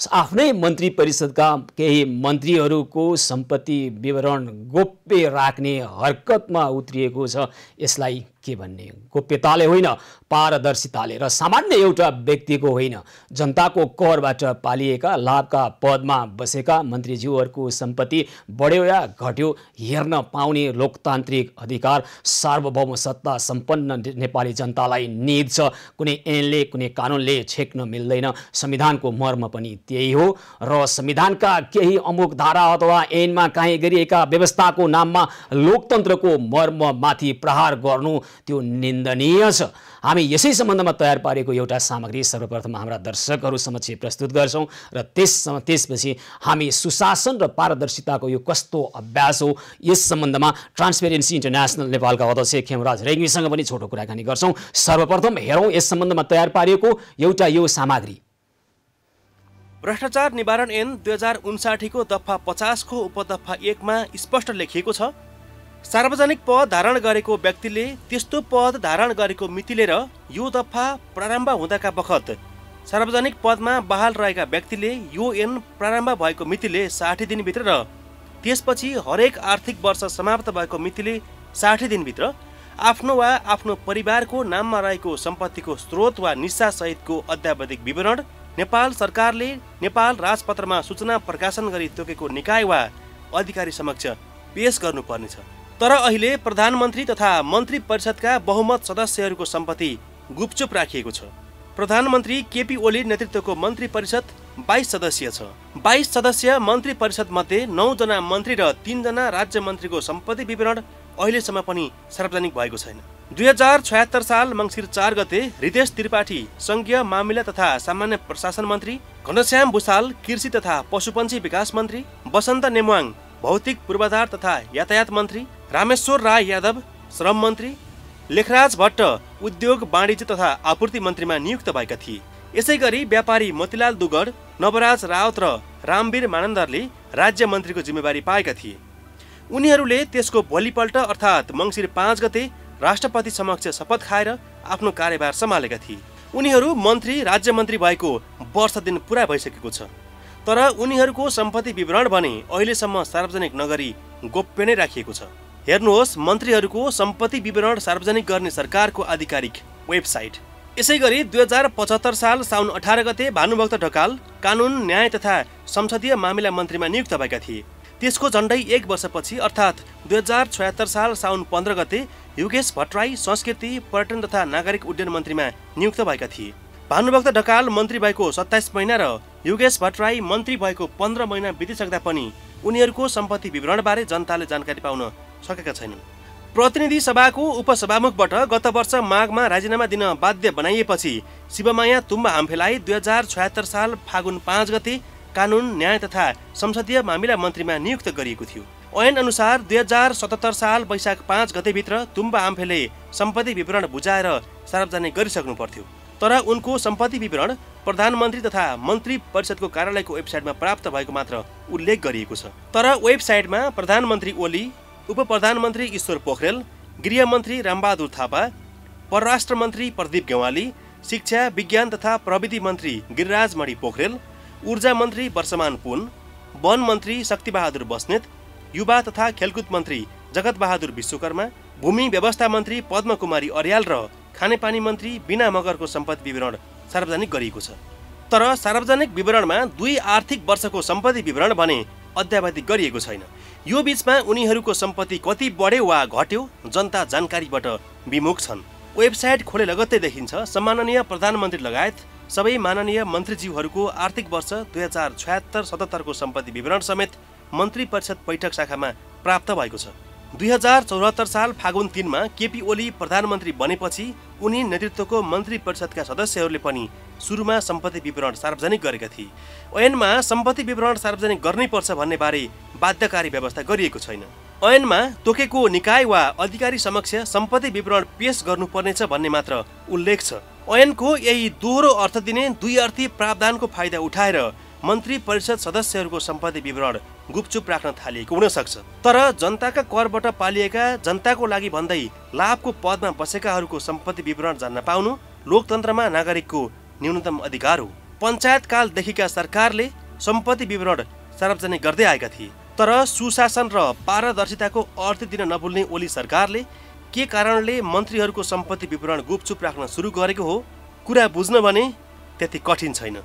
आफ्नै मन्त्री परिषदका केही मन्त्रीहरूको सम्पत्ति विवरण गोप्य राख्ने हरकतमा उत्रिएको छ, यसलाई के भन्ने? गोप्यताले होइन, पारदर्शिताले र सामान्य एउटा व्यक्तिको होइन, जनताको करबाट पालिएका लाभका पदमा बसेका मन्त्रीज्यूहरूको सम्पत्ति बढ्यो या घट्यो हेर्न पाउने लोकतान्त्रिक अधिकार सार्वभौम सत्ता सम्पन्न नेपाली जनतालाई निध छ। कुनै ऐनले कुनै कानुनले छेक्न मिल्दैन। संविधानको मर्म पनि त्यही हो र संविधानका केही अमुक धारा अथवा ऐनमा काहीँ गरिएका व्यवस्थाको नाममा लोकतन्त्रको मर्ममाथि प्रहार गर्नु त्यो निन्दनीय छ। हामी यसै सम्बन्धमा तयार पारेको एउटा सामग्री सर्वप्रथम हाम्रा दर्शकहरू समक्ष प्रस्तुत गर्छौँ र त्यसपछि हामी सुशासन र पारदर्शिताको यो कस्तो अभ्यास हो यस सम्बन्धमा ट्रान्सपेरेन्सी इन्टरनेसनल नेपालका अध्यक्ष खेमराज रेग्मीसँग पनि छोटो कुराकानी गर्छौँ। सर्वप्रथम हेरौँ यस सम्बन्धमा तयार पारिएको एउटा यो सामग्री। भ्रष्टाचार निवारण ऐन 2059 को दफा 50 को उपदफा 1 मा स्पष्ट लेखिएको छ, सार्वजनिक पद धारण गरेको व्यक्तिले त्यस्तो पद धारण गरेको मिति लिएर यो दफा प्रारम्भ हुँदाका बखत सार्वजनिक पदमा बहाल रहेका व्यक्तिले यो ऐन प्रारम्भ भएको मितिले 60 दिनभित्र र त्यसपछि हरेक आर्थिक वर्ष समाप्त भएको मितिले 60 दिनभित्र आफ्नो वा आफ्नो परिवारको नाममा रहेको सम्पत्तिको स्रोत वा निस्सा सहितको अद्यावधिक विवरण नेपाल सरकारले नेपाल राजपत्रमा सूचना प्रकाशन गरी तोकेको निकाय वा अधिकारी समक्ष पेश गर्नुपर्नेछ। तर अहिले प्रधानमन्त्री तथा मन्त्री परिषदका बहुमत सदस्यहरूको सम्पत्ति गुपचुप राखिएको छ। प्रधानमन्त्री केपी ओली नेतृत्वको मन्त्री परिषद 22 सदस्यीय छ। 22 सदस्यीय मन्त्री परिषद मध्ये 9 जना मन्त्री र 3 जना राज्य मन्त्रीको सम्पत्ति विवरण अहिलेसम्म पनि सार्वजनिक भएको छैन। 2076 साल मङ्सिर 4 गते हृदेश त्रिपाठी संघीय मामिला तथा सामान्य प्रशासन मन्त्री, घनश्याम भुसाल कृषि तथा पशुपन्छी विकास मन्त्री, वसन्त नेमवाङ भौतिक पूर्वाधार तथा यातायात मन्त्री, रामेश्वर राय यादव श्रम मन्त्री, लेखराज भट्ट उद्योग वाणिज्य तथा आपूर्ति मन्त्रीमा नियुक्त भएका थिए। यसैगरी व्यापारी मोतीलाल दुगड, नवराज राउत र रामवीर मानन्दरले राज्य मन्त्रीको जिम्मेवारी पाएका थिए। उनीहरूले त्यसको भोलिपल्ट अर्थात् मङ्सिर 5 गते राष्ट्रपति समक्ष शपथ खाएर आफ्नो कार्यभार सम्हालेका थिए। उनीहरू मन्त्री राज्य मन्त्री भएको वर्ष दिन पुरा भइसकेको छ, तर उनीहरूको सम्पत्ति विवरण भने अहिलेसम्म सार्वजनिक नगरी गोप्य नै राखिएको छ। हेर्नुहोस् मन्त्रीहरूको सम्पत्ति विवरण सार्वजनिक गर्ने सरकारको आधिकारिक वेबसाइट। यसैगरी 2075 साल साउन 18 गते भानुभक्त ढकाल कानुन न्याय तथा संसदीय मामिला मन्त्रीमा नियुक्त भएका थिए। त्यसको झण्डै 1 वर्षपछि अर्थात् 2076 साल साउन 15 गते योगेश भट्टराई संस्कृति पर्यटन तथा नागरिक उड्डयन मन्त्रीमा नियुक्त भएका थिए। भानुभक्त ढकाल मन्त्री भएको 27 महिना र योगेश भट्टराई मन्त्री भएको 15 महिना बितिसक्दा पनि उनीहरूको सम्पत्ति विवरणबारे जनताले जानकारी पाउन सकेका छैनन्। प्रतिनिधि सभाको उपसभामुखबाट गत वर्ष माघमा राजीनामा दिन बाध्य बनाइएपछि शिवमाया तुम्बा आम्फेलाई 2076 साल फागुन 5 गते कानुन, न्याय तथा संसदीय मामिला मन्त्रीमा नियुक्त गरिएको थियो। ऐन अनुसार 2077 साल वैशाख 5 गतेभित्र तुम्बा आम्फेले सम्पत्ति विवरण बुझाएर सार्वजनिक गरिसक्नु पर्थ्यो। तर उनको सम्पत्ति विवरण प्रधानमन्त्री तथा मन्त्री परिषदको कार्यालयको वेबसाइटमा प्राप्त भएको मात्र उल्लेख गरिएको छ। तर वेबसाइटमा प्रधानमन्त्री ओली, उप प्रधानमन्त्री ईश्वर पोखरेल, गृहमन्त्री रामबहादुर थापा, परराष्ट्र मन्त्री प्रदीप गेवाली, शिक्षा, विज्ञान तथा प्रविधि मन्त्री गिरिराज मणि पोखरेल, ऊर्जा मन्त्री वर्षमान पुन, वन मन्त्री शक्तिबहादुर बस्नेत, युवा तथा खेलकुद मन्त्री जगत बहादुर विश्वकर्मा, भूमि व्यवस्था मन्त्री पद्मकुमारी अर्याल र खानेपानी मन्त्री बिना मगरको सम्पत्ति विवरण सार्वजनिक गरिएको छ। तर सार्वजनिक विवरणमा 2 आर्थिक वर्षको सम्पत्ति विवरण भने अद्यावधि गरिएको छैन। यो बीचमा उनीहरूको सम्पत्ति कति बढ्यो वा घट्यो जनता जानकारीबाट विमुख छन्। वेबसाइट खोले लगत्तै देखिन्छ सम्माननीय प्रधानमन्त्री लगायत सबै माननीय मन्त्रीज्यूहरूको आर्थिक वर्ष 2076-77 को सम्पत्ति विवरण समेत मन्त्री परिषद बैठक शाखामा प्राप्त भएको छ। 2074 साल फागुन 3 मा केपी ओली प्रधानमन्त्री बनेपछि उनी नेतृत्वको मन्त्री परिषदका सदस्यहरूले पनि सुरुमा सम्पत्ति विवरण सार्वजनिक गरेका थिए। ऐनमा सम्पत्ति विवरण सार्वजनिक गर्नैपर्छ भन्ने बारे बाध्यकारी व्यवस्था गरिएको छैन। ऐनमा तोकेको निकाय वा अधिकारी समक्ष सम्पत्ति विवरण पेश गर्नुपर्नेछ भन्ने मात्र उल्लेख छ। ऐनको यही दोहोरो अर्थ दिने 2 अर्थी प्रावधानको फाइदा उठाएर मन्त्री परिषद सदस्यहरूको सम्पत्ति विवरण गुपचुप राख्न थालिएको हुन सक्छ। तर जनताका करबाट पालिएका जनताको लागि भन्दै लाभको पदमा बसेकाहरूको सम्पत्ति विवरण जान्न पाउनु लोकतन्त्रमा नागरिकको न्यूनतम अधिकार हो। पञ्चायत कालदेखिका सरकारले सम्पत्ति विवरण सार्वजनिक गर्दै आएका थिए। तर सुशासन र पारदर्शिताको अर्थ दिन नभुल्ने ओली सरकारले के कारणले मन्त्रीहरूको सम्पत्ति विवरण गुपचुप राख्न सुरु गरेको हो कुरा बुझ्न भने त्यति कठिन छैन।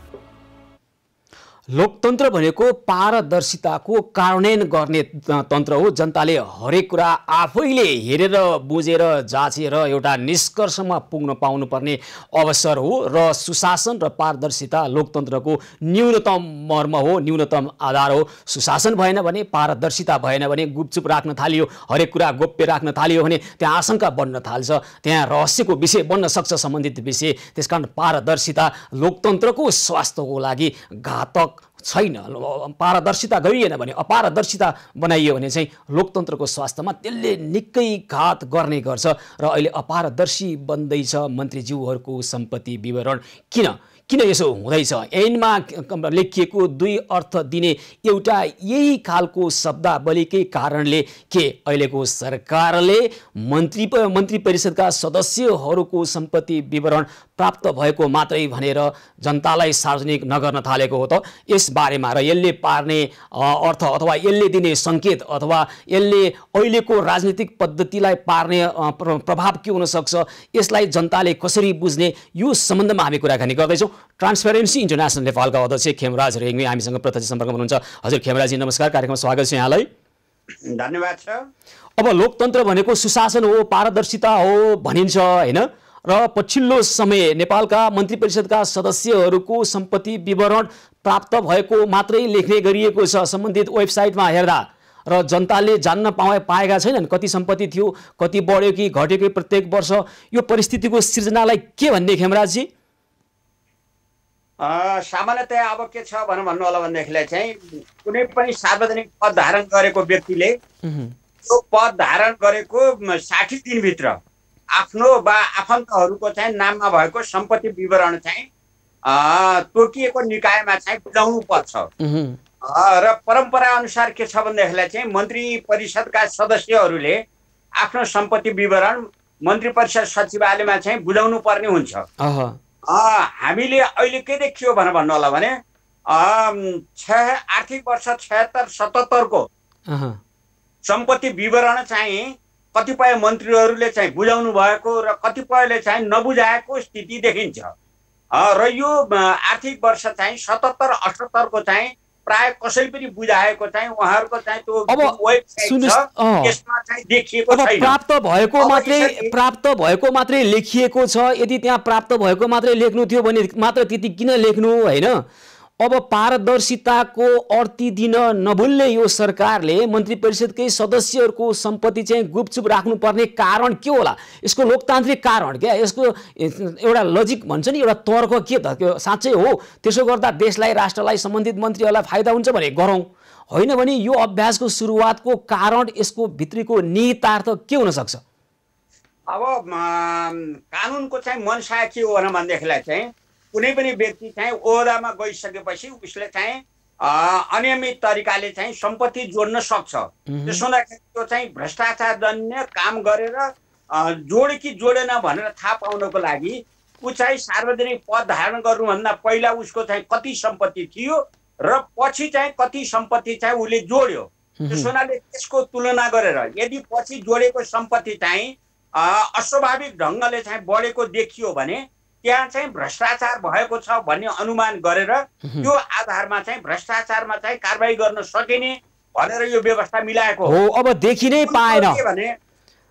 लोकतन्त्र भनेको पारदर्शिताको कार्यान्वयन गर्ने तन्त्र हो। जनताले हरेक कुरा आफैले हेरेर बुझेर जाँचेर एउटा निष्कर्षमा पुग्न पाउनुपर्ने अवसर हो र सुशासन र पारदर्शिता लोकतन्त्रको न्यूनतम मर्म हो, न्यूनतम आधार हो। सुशासन भएन भने, पारदर्शिता भएन भने, गुपचुप राख्न थालियो, हरेक कुरा गोप्य राख्न थालियो भने त्यहाँ आशंका बढ्न थाल्छ, त्यहाँ रहस्यको विषय बन्न सक्छ सम्बन्धित विषय। त्यसकारण पारदर्शिता लोकतन्त्रको स्वास्थ्यको लागि घातक छैन। पारदर्शिता गरिएन भने, अपारदर्शिता बनाइयो भने चाहिँ लोकतन्त्रको स्वास्थ्यमा त्यसले निकै घात गर्ने गर्छ। र अहिले अपारदर्शी बन्दैछ मन्त्रीज्यूहरूको सम्पत्ति विवरण। किन यसो हुँदैछ? ऐनमा लेखिएको 2 अर्थ दिने एउटा यही खालको शब्दावलीकै कारणले के अहिलेको सरकारले मन्त्री परिषदका सदस्यहरूको सम्पत्ति विवरण प्राप्त भएको मात्रै भनेर जनतालाई सार्वजनिक नगर्न थालेको हो त? यस बारेमा र यसले पार्ने अर्थ अथवा यसले दिने सङ्केत अथवा यसले अहिलेको राजनीतिक पद्धतिलाई पार्ने प्रभाव के हुन सक्छ, यसलाई जनताले कसरी बुझ्ने, यो सम्बन्धमा हामी कुराकानी गर्दैछौँ। ट्रान्सपेरेन्सी इन्टरनेसनल नेपालका अध्यक्ष खेमराज रेग्मी हामीसँग प्रत्यक्ष सम्पर्कमा हुनुहुन्छ। हजुर खेमराजी नमस्कार, कार्यक्रममा स्वागत छ यहाँलाई। धन्यवाद छ। अब लोकतन्त्र भनेको सुशासन हो, पारदर्शिता हो भनिन्छ हैन? र पछिल्लो समय नेपालका मन्त्री परिषदका सदस्यहरूको सम्पत्ति विवरण प्राप्त भएको मात्रै लेख्ने गरिएको छ सम्बन्धित वेबसाइटमा हेर्दा, र जनताले जान्न पाएका छैनन् कति सम्पत्ति थियो, कति बढ्यो कि घट्यो कि प्रत्येक वर्ष। यो परिस्थितिको सिर्जनालाई के भन्ने खेमराजजी? सामान्यतया अब के छ भन्नु होला भन्दाखेरि चाहिँ कुनै पनि सार्वजनिक पद धारण गरेको व्यक्तिले त्यो पद धारण गरेको 60 दिनभित्र आफ्नो वा आफन्तहरूको चाहिँ नाममा भएको सम्पत्ति विवरण चाहिँ तोकिएको निकायमा चाहिँ बुझाउनु पर्छ। र परम्परा अनुसार के छ भन्दाखेरि चाहिँ मन्त्री परिषदका सदस्यहरूले आफ्नो सम्पत्ति विवरण मन्त्री परिषद सचिवालयमा चाहिँ बुझाउनु पर्ने हुन्छ। हामीले अहिले के देखियो भन्नु होला भने आर्थिक वर्ष 76-77 को सम्पत्ति विवरण चाहिँ कतिपय मन्त्रीहरूले चाहिँ बुझाउनु भएको र कतिपयले चाहिँ नबुझाएको स्थिति देखिन्छ। र यो आर्थिक वर्ष चाहिँ 77-78 को चाहिँ प्राय कसैले पनि बुझाएको चाहिँ उहाँहरूको चाहिँ त्यो अब वेबसाइट छ त्यसमा चाहिँ देखिएको छैन। प्राप्त भएको मात्रै लेखिएको छ। यदि त्यहाँ प्राप्त भएको मात्रै लेख्नु थियो भने मात्र त्यति किन लेख्नु हैन? अब पारदर्शिताको अर्थी दिन नभुल्ने यो सरकारले मन्त्री परिषदकै सदस्यहरूको सम्पत्ति चाहिँ गुपचुप राख्नुपर्ने कारण के होला? यसको लोकतान्त्रिक कारण क्या? यसको एउटा लजिक भन्छ नि, एउटा तर्क के त? त्यो साँच्चै हो त्यसो गर्दा देशलाई, राष्ट्रलाई, सम्बन्धित मन्त्रीहरूलाई फाइदा हुन्छ भने गरौँ, होइन भने यो अभ्यासको सुरुवातको कारण, यसको भित्रीको निहितार्थ के हुन सक्छ? अब कानुनको चाहिँ मनसा के हो भनेदेखिलाई चाहिँ कुनै पनि व्यक्ति चाहिँ ओहदामा गइसकेपछि उसले चाहिँ अनियमित तरिकाले चाहिँ सम्पत्ति जोड्न सक्छ। त्यसो हुँदाखेरि त्यो चाहिँ भ्रष्टाचारजन्य काम गरेर जोडे कि जोडेन भनेर थाहा पाउनको लागि ऊ चाहिँ सार्वजनिक पद धारण गर्नुभन्दा पहिला उसको चाहिँ कति सम्पत्ति थियो र पछि चाहिँ कति सम्पत्ति चाहिँ उसले जोड्यो। त्यसो हुनाले त्यसको तुलना गरेर यदि पछि जोडेको सम्पत्ति चाहिँ अस्वाभाविक ढङ्गले चाहिँ बढेको देखियो भने त्यहाँ चाहिँ भ्रष्टाचार भएको छ भन्ने अनुमान गरेर त्यो आधारमा चाहिँ भ्रष्टाचारमा चाहिँ कारबाही गर्न सकिने भनेर यो व्यवस्था मिलाएको हो। अब देखि नै पाएन भने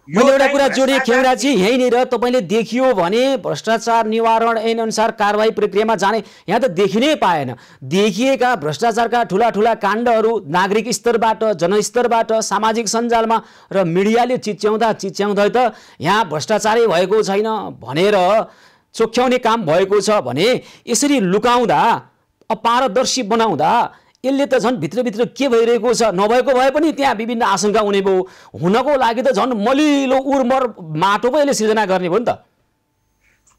मैले एउटा कुरा जोडेँ खेमराजी, यहीँनिर तपाईँले देखियो भने भ्रष्टाचार निवारण ऐन अनुसार कारबाही प्रक्रियामा जाने, यहाँ त देखि नै पाएन। देखिएका भ्रष्टाचारका ठुला ठुला काण्डहरू नागरिक स्तरबाट, जनस्तरबाट, सामाजिक सञ्जालमा र मिडियाले चिच्याउँदै त यहाँ भ्रष्टाचारै भएको छैन भनेर चोख्याउने काम भएको छ भने यसरी लुकाउँदा, अपारदर्शी बनाउँदा यसले त झन् भित्रभित्र के भइरहेको छ नभएको भए पनि त्यहाँ विभिन्न आशंका हुने भयो। हुनको लागि त झन् मलिलो उर्मर माटो पो यसले सिर्जना गर्ने भयो नि त।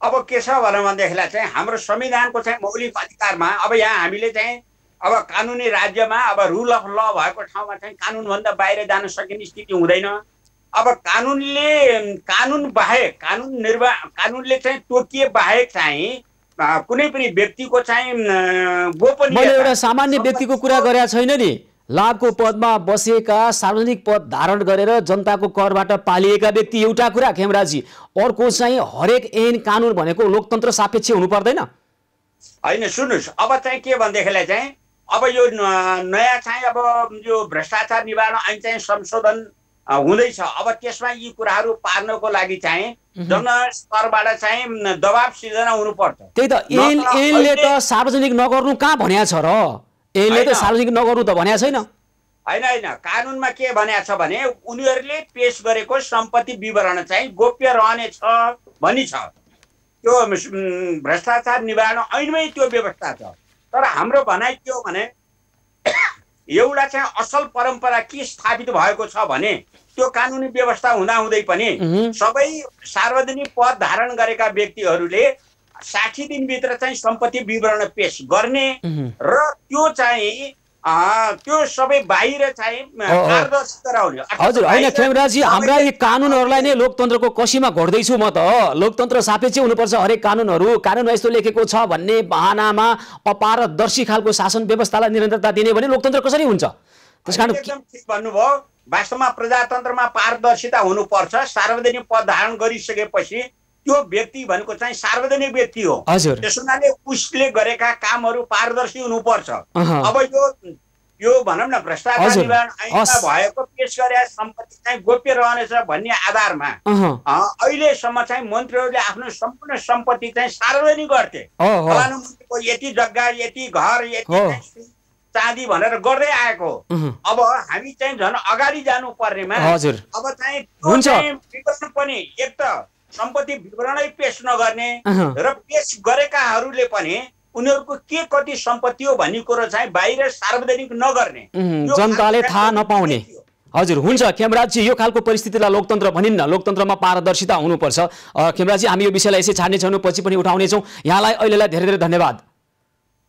अब के छ भनेदेखिलाई चाहिँ हाम्रो संविधानको चाहिँ मौलिक अधिकारमा अब यहाँ हामीले चाहिँ अब कानुनी राज्यमा अब रुल अफ ल भएको ठाउँमा चाहिँ कानुनभन्दा बाहिर जान सकिने स्थिति हुँदैन। अब कानुनले चाहिँ तोकिए बाहेक चाहिँ कुनै पनि व्यक्तिको चाहिँ गोपनीयता, मैले एउटा सामान्य व्यक्तिको कुरा गरेका छैन नि, लाभको पदमा बसेका, सार्वजनिक पद धारण गरेर जनताको करबाट पालिएका व्यक्ति एउटा कुरा खेमराजी, अर्को चाहिँ हरेक ऐन कानुन भनेको लोकतन्त्र सापेक्ष हुनु पर्दैन? होइन सुन्नुहोस्, अब चाहिँ के भनेदेखिलाई चाहिँ अब यो नयाँ चाहिँ अब यो भ्रष्टाचार निवारण ऐन चाहिँ संशोधन हुँदैछ। अब त्यसमा यी कुराहरू पार्नको लागि चाहिँ जनस्तरबाट चाहिँ दबाब सिर्जना हुनुपर्छ। त्यही त ऐनले त सार्वजनिक नगर्नु कहाँ भन्या छ र? ऐनले त सार्वजनिक नगर्नु त भन्या छैन। होइन कानुनमा के भन्या छ भने उनीहरूले पेश गरेको सम्पत्ति विवरण चाहिँ गोप्य रहने छ भनी छ। त्यो भ्रष्टाचार निवारण ऐनमै त्यो व्यवस्था छ। तर हाम्रो भनाइ के हो भने एउटा चाहिँ असल परम्परा के स्थापित भएको छ भने त्यो कानुनी व्यवस्था हुँदाहुँदै पनि सबै सार्वजनिक पद धारण गरेका व्यक्तिहरूले 60 दिनभित्र चाहिँ सम्पत्ति विवरण पेश गर्ने र त्यो चाहिँ त्यो सबै बाहिर चाहिँ पारदर्शी गराउने। हजुर होइन खेमराजी, हाम्रा यी कानुनहरूलाई नै लोकतन्त्रको कसीमा घोड्दैछु म त। लोकतन्त्र सापेक्ष हुनुपर्छ हरेक कानुनहरू। कानुनमा यस्तो लेखेको छ भन्ने बहानामा अपारदर्शी खालको शासन व्यवस्थालाई निरन्तरता दिने भने लोकतन्त्र कसरी हुन्छ? त्यसकारण एकदम ठिक भन्नुभयो। वास्तवमा प्रजातन्त्रमा पारदर्शिता हुनुपर्छ। सार्वजनिक पद धारण गरिसकेपछि त्यो व्यक्ति भनेको चाहिँ सार्वजनिक व्यक्ति हो। त्यसो हुनाले उसले गरेका कामहरू पारदर्शी हुनुपर्छ। अब यो भनौँ न भ्रष्टाचार निवारण ऐनमा भएको पेश गरेका सम्पत्ति चाहिँ गोप्य रहनेछ भन्ने आधारमा अहिलेसम्म चाहिँ मन्त्रीहरूले आफ्नो सम्पूर्ण सम्पत्ति चाहिँ सार्वजनिक गर्थे। फलानु मन्त्रीको यति जग्गा, यति घर, यति चाँदी भनेर गर्दै आएको। अब हामी चाहिँ झन् अगाडि जानु पर्नेमा अब चाहिँ विवरण पनि एक त सम्पत्ति विवरणै पेश नगर्ने र पेश गरेकाहरूले पनि उनीहरूको के कति सम्पत्ति हो भन्ने कुरो चाहिँ बाहिर सार्वजनिक नगर्ने, जनताले थाहा नपाउने। हजुर हुन्छ खेमराजी, यो खालको परिस्थितिलाई लोकतन्त्र भनिन्न। लोकतन्त्रमा पारदर्शिता हुनुपर्छ। खेमराजी, हामी यो विषयलाई यसै छाड्नेछौँ, पछि पनि उठाउनेछौँ। यहाँलाई अहिलेलाई धेरै धेरै धन्यवाद।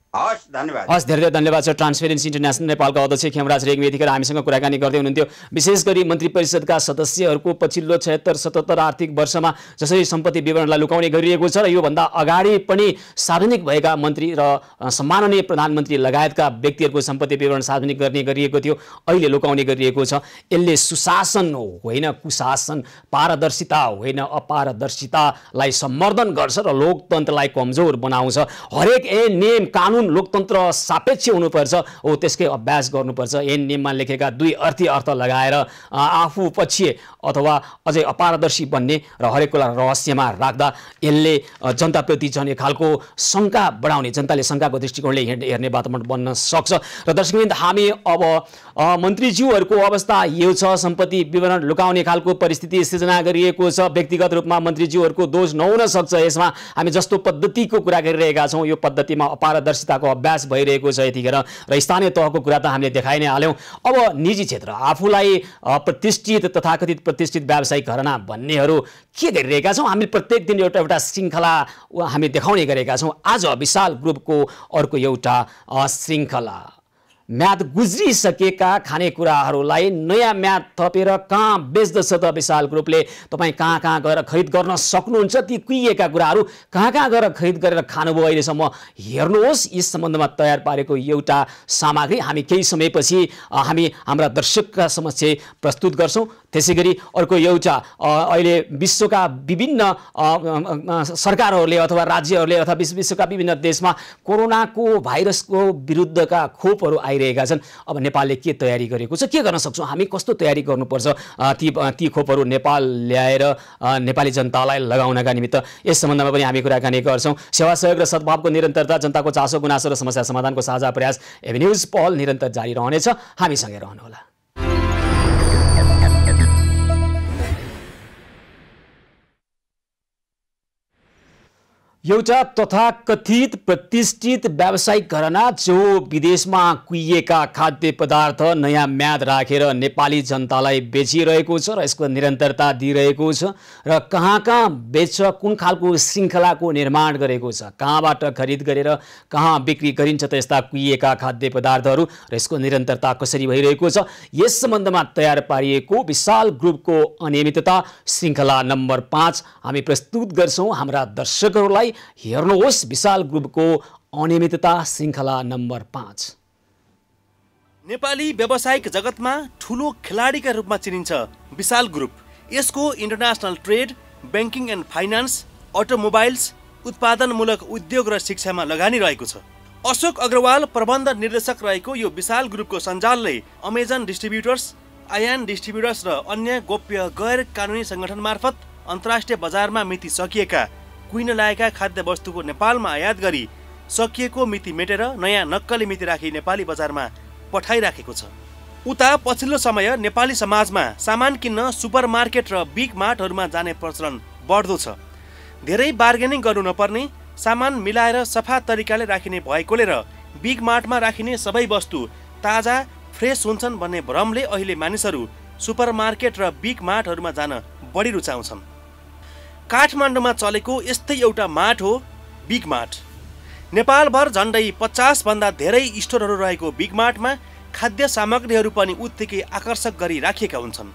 हस् धन्यवाद। हस् धेरै धेरै धन्यवाद छ। ट्रान्सपेरेन्सी इन्टरनेसनल नेपालका अध्यक्ष खेमराज रेग्मी यतिखेर हामीसँग कुराकानी गर्दै हुनुहुन्थ्यो। विशेष गरी मन्त्री परिषदका सदस्यहरूको पछिल्लो 76-77 आर्थिक वर्षमा जसरी सम्पत्ति विवरणलाई लुकाउने गरिएको छ र योभन्दा अगाडि पनि सार्वजनिक भएका मन्त्री र सम्माननीय प्रधानमन्त्री लगायतका व्यक्तिहरूको सम्पत्ति विवरण सार्वजनिक गर्ने गरिएको थियो, अहिले लुकाउने गरिएको छ। यसले सुशासन होइन कुशासन, पारदर्शिता होइन अपारदर्शितालाई सम्वर्धन गर्छ र लोकतन्त्रलाई कमजोर बनाउँछ। हरेक नियम कानुन कानुन लोकतन्त्र सापेक्ष हुनुपर्छ हो त्यसकै अभ्यास गर्नुपर्छ। ऐन नियममा लेखेका दुई अर्थी अर्थ लगाएर आफू पक्षीय अथवा अझै अपारदर्शी बन्ने र हरेक कुरा रहस्यमा राख्दा यसले जनताप्रति झन् एक खालको शङ्का बढाउने, जनताले शङ्काको दृष्टिकोणले हेर्ने वातावरण बन्न सक्छ। र दर्शकवृन्द, हामी अब मन्त्रीज्यूहरूको अवस्था यो छ, सम्पत्ति विवरण लुकाउने खालको परिस्थिति सिर्जना गरिएको छ। व्यक्तिगत रूपमा मन्त्रीज्यूहरूको दोष नहुन सक्छ। यसमा हामी जस्तो पद्धतिको कुरा गरिरहेका छौँ यो पद्धतिमा अपारदर्शिताको अभ्यास भइरहेको छ यतिखेर, र स्थानीय तहको कुरा त हामीले देखाइ नै हाल्यौँ। अब निजी क्षेत्र आफूलाई प्रतिष्ठित तथाकथित प्रतिष्ठित व्यावसायिक घराना भन्नेहरू के गरिरहेका छौँ, हामी प्रत्येक दिन एउटा एउटा श्रृङ्खला हामी देखाउने गरेका छौँ। आज विशाल ग्रुपको अर्को एउटा श्रृङ्खला, म्याद गुज्रिसकेका खानेकुराहरूलाई नयाँ म्याद थपेर कहाँ बेच्दछ त विशाल ग्रुपले? तपाईँ कहाँ कहाँ गएर खरिद गर्न सक्नुहुन्छ? ती कुहिएका कुराहरू कहाँ कहाँ गएर खरिद गरेर खानुभयो अहिलेसम्म हेर्नुहोस्। यस सम्बन्धमा तयार पारेको एउटा सामग्री हामी केही समयपछि हामी हाम्रा दर्शकका समक्ष प्रस्तुत गर्छौँ। त्यसै गरी अर्को एउटा अहिले विश्वका विभिन्न सरकारहरूले अथवा राज्यहरूले अथवा विश्वका विभिन्न देशमा कोरोनाको भाइरसको विरुद्धका खोपहरू आइरहेका छन्। अब नेपालले के तयारी गरेको छ, के गर्न सक्छौँ हामी, कस्तो तयारी गर्नुपर्छ ती खोपहरू नेपाल ल्याएर नेपाली जनतालाई लगाउनका निमित्त, यस सम्बन्धमा पनि हामी कुराकानी गर्छौँ। सेवा सहयोग र सद्भावको निरन्तरता, जनताको चासो गुनासो र समस्या समाधानको साझा प्रयास एभेन्यूज पहल निरन्तर जारी रहनेछ। हामीसँगै रहनुहोला। एउटा तथाकथित प्रतिष्ठित व्यावसायिक घराना जो विदेशमा कुहिएका खाद्य पदार्थ नयाँ म्याद राखेर नेपाली जनतालाई बेचिरहेको छ र यसको निरन्तरता दिइरहेको छ र कहाँ कहाँ बेच्छ, कुन खालको श्रृङ्खलाको निर्माण गरेको छ, कहाँबाट खरिद गरेर कहाँ बिक्री गरिन्छ त यस्ता कुहिएका खाद्य पदार्थहरू र यसको निरन्तरता कसरी भइरहेको छ, यस सम्बन्धमा तयार पारिएको विशाल ग्रुपको अनियमितता श्रृङ्खला नम्बर 5 हामी प्रस्तुत गर्छौँ हाम्रा दर्शकहरूलाई। हेर्नुहोस् विशाल ग्रुपको अनियमितता श्रृङ्खला नम्बर 5। नेपाली व्यावसायिक जगतमा ठुलो खेलाडीका रूपमा चिनिन्छ विशाल ग्रुप। यसको international trade, banking and finance, automobiles, उत्पादनमूलक उद्योग र शिक्षामा लगानी रहेको छ। अशोक अग्रवाल प्रबन्ध निर्देशक रहेको यो विशाल ग्रुपको सञ्जालले अमेजन डिस्ट्रिब्युटर्स, आयान डिस्ट्रिब्युटर्स र अन्य गोप्य गैर कानुनी सङ्गठन मार्फत अन्तर्राष्ट्रिय बजारमा मिति सकिएका कुहिन लागेका खाद्य वस्तुको नेपालमा आयात गरी सकिएको मिति मेटेर नयाँ नक्कली मिति राखी नेपाली बजारमा पठाइराखेको छ। उता पछिल्लो समय नेपाली समाजमा सामान किन्न सुपरमार्केट र बिग मार्टहरूमा जाने प्रचलन बढ्दो छ। धेरै बार्गेनिङ गर्नु नपर्ने, सामान मिलाएर सफा तरिकाले राखिने भएकोले र बिग मार्टमा राखिने सबै वस्तु ताजा फ्रेस हुन्छन् भन्ने भ्रमले अहिले मानिसहरू सुपरमार्केट र बिग मार्टहरूमा जान बढी रुचाउँछन्। काठमाडौँमा चलेको यस्तै एउटा मार्ट हो बिग मार्ट। नेपालभर झन्डै 50 भन्दा धेरै स्टोरहरू रहेको बिग मार्टमा खाद्य सामग्रीहरू पनि उत्तिकै आकर्षक गरी राखिएका हुन्छन्।